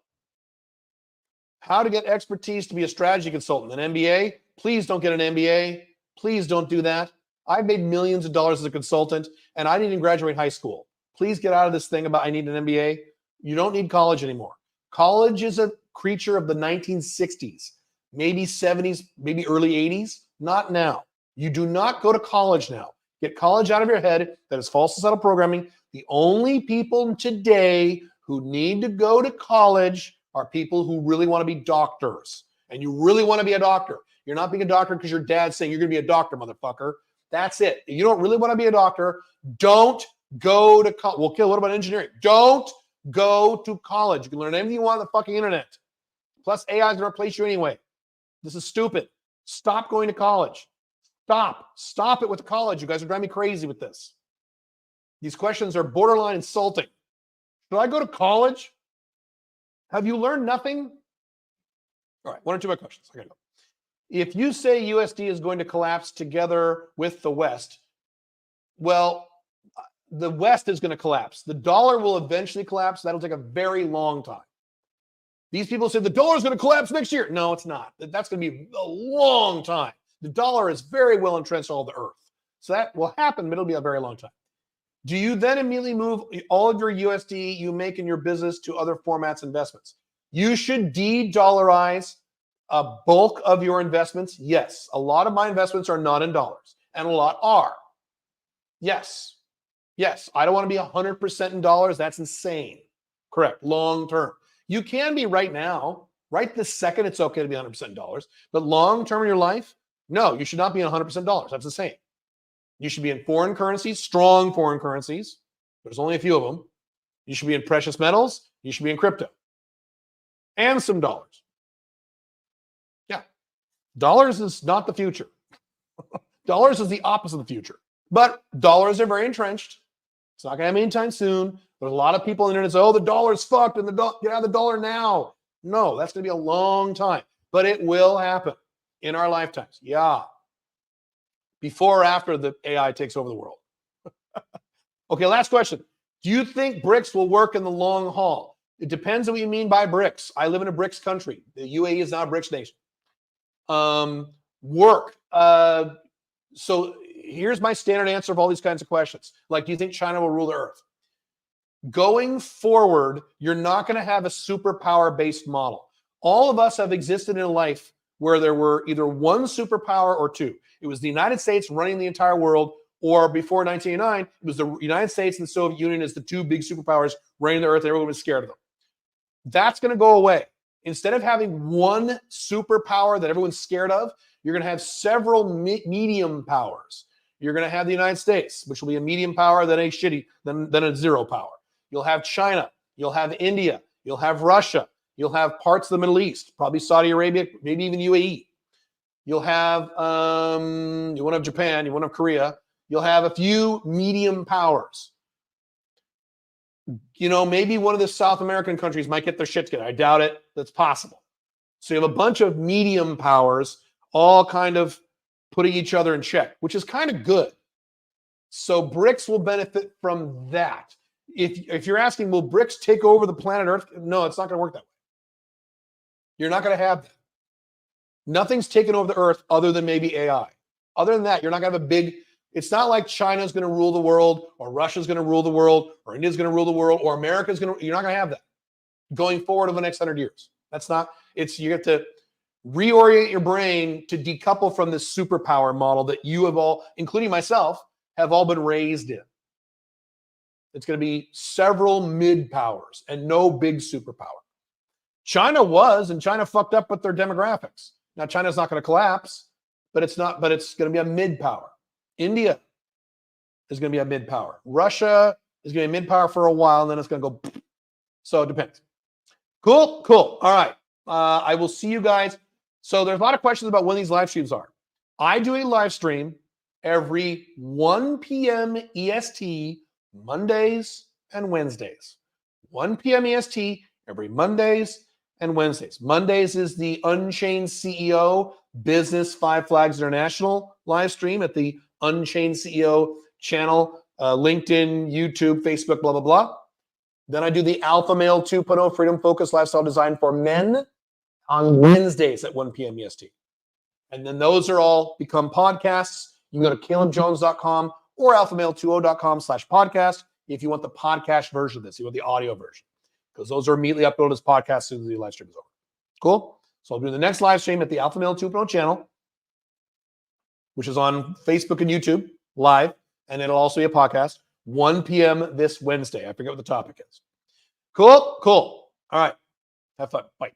How to get expertise to be a strategy consultant? An MBA? Please don't get an MBA. Please don't do that. I've made millions of dollars as a consultant, and I didn't even graduate high school. Please get out of this thing about I need an MBA. You don't need college anymore. College is a creature of the 1960s, maybe 70s, maybe early 80s. Not now. You do not go to college now. Get college out of your head. That is false societal programming. The only people today who need to go to college are people who really want to be doctors. And you really want to be a doctor. You're not being a doctor because your dad's saying you're going to be a doctor, motherfucker. That's it. If you don't really want to be a doctor, don't go to college. Well, okay, what about engineering? Don't go to college. You can learn anything you want on the fucking internet. Plus, AI is going to replace you anyway. This is stupid. Stop going to college. Stop it with college. You guys are driving me crazy with this. These questions are borderline insulting. Should I go to college? Have you learned nothing? All right, one or two more questions. I gotta go. If you say USD is going to collapse together with the West, well, the West is going to collapse. The dollar will eventually collapse. That'll take a very long time. These people say the dollar is going to collapse next year. No, it's not. That's going to be a long time. The dollar is very well entrenched all the earth. So that will happen, but it'll be a very long time. Do you then immediately move all of your USD you make in your business to other formats investments? You should de-dollarize a bulk of your investments. Yes, a lot of my investments are not in dollars, and a lot are. Yes. Yes, I don't want to be 100% in dollars. That's insane. Correct. Long term. You can be right now, right this second, it's okay to be 100% in dollars. But long term in your life, no, you should not be in 100% dollars. That's insane. You should be in foreign currencies, strong foreign currencies. There's only a few of them. You should be in precious metals. You should be in crypto and some dollars. Yeah. Dollars is not the future. Dollars is the opposite of the future. But dollars are very entrenched. It's not going to happen anytime soon. There's a lot of people on the internet say, oh, the dollar's fucked and get out of the dollar now. No, that's going to be a long time. But it will happen in our lifetimes. Yeah. Before or after the AI takes over the world. Okay, last question. Do you think BRICS will work in the long haul? It depends on what you mean by BRICS. I live in a BRICS country. The UAE is not a BRICS nation. Work. So here's my standard answer of all these kinds of questions. Like, do you think China will rule the earth? Going forward, you're not going to have a superpower-based model. All of us have existed in a life where there were either one superpower or two. It was the United States running the entire world, or before 1989, it was the United States and the Soviet Union as the two big superpowers running the earth. Everyone was scared of them. That's going to go away. Instead of having one superpower that everyone's scared of, you're going to have several medium powers. You're going to have the United States, which will be a medium power than a zero power. You'll have China. You'll have India. You'll have Russia. You'll have parts of the Middle East, probably Saudi Arabia, maybe even UAE. You'll have you won't have Japan. You won't have Korea. You'll have a few medium powers. You know, maybe one of the South American countries might get their shit together. I doubt it. That's possible. So you have a bunch of medium powers all kind of putting each other in check, which is kind of good. So BRICS will benefit from that. If you're asking, will BRICS take over the planet Earth? No, it's not going to work that way. You're not going to have that. Nothing's taken over the Earth other than maybe AI. Other than that, you're not going to have a big, it's not like China's going to rule the world, or Russia's going to rule the world, or India's going to rule the world, or America's going to, you're not going to have that going forward over the next 100 years. That's not, you have to reorient your brain to decouple from this superpower model that you have all, including myself, have all been raised in. It's going to be several mid powers and no big superpower. China was, and China fucked up with their demographics. Now China's not going to collapse, but it's going to be a mid power. India is going to be a mid power. Russia is going to be a mid power for a while, and then it's going to go. So it depends. Cool. All right. I will see you guys. So there's a lot of questions about when these live streams are. I do a live stream every 1 p.m. EST, Mondays and Wednesdays. 1 p.m. EST every Mondays and Wednesdays. Mondays is the Unchained CEO Business Five Flags International live stream at the Unchained CEO channel, LinkedIn, YouTube, Facebook, blah, blah, blah. Then I do the Alpha Male 2.0 Freedom Focused Lifestyle Design for Men on Wednesdays at 1 p.m. EST. And then those are all become podcasts. You can go to calebjones.com or alphamale20.com/podcast if you want the podcast version of this. You want the audio version, because those are immediately uploaded as podcasts as soon as the live stream is over. Cool? So I'll do the next live stream at the Alpha Male 2.0 channel, which is on Facebook and YouTube live, and it'll also be a podcast, 1 p.m. this Wednesday. I forget what the topic is. Cool. All right. Have fun. Bye.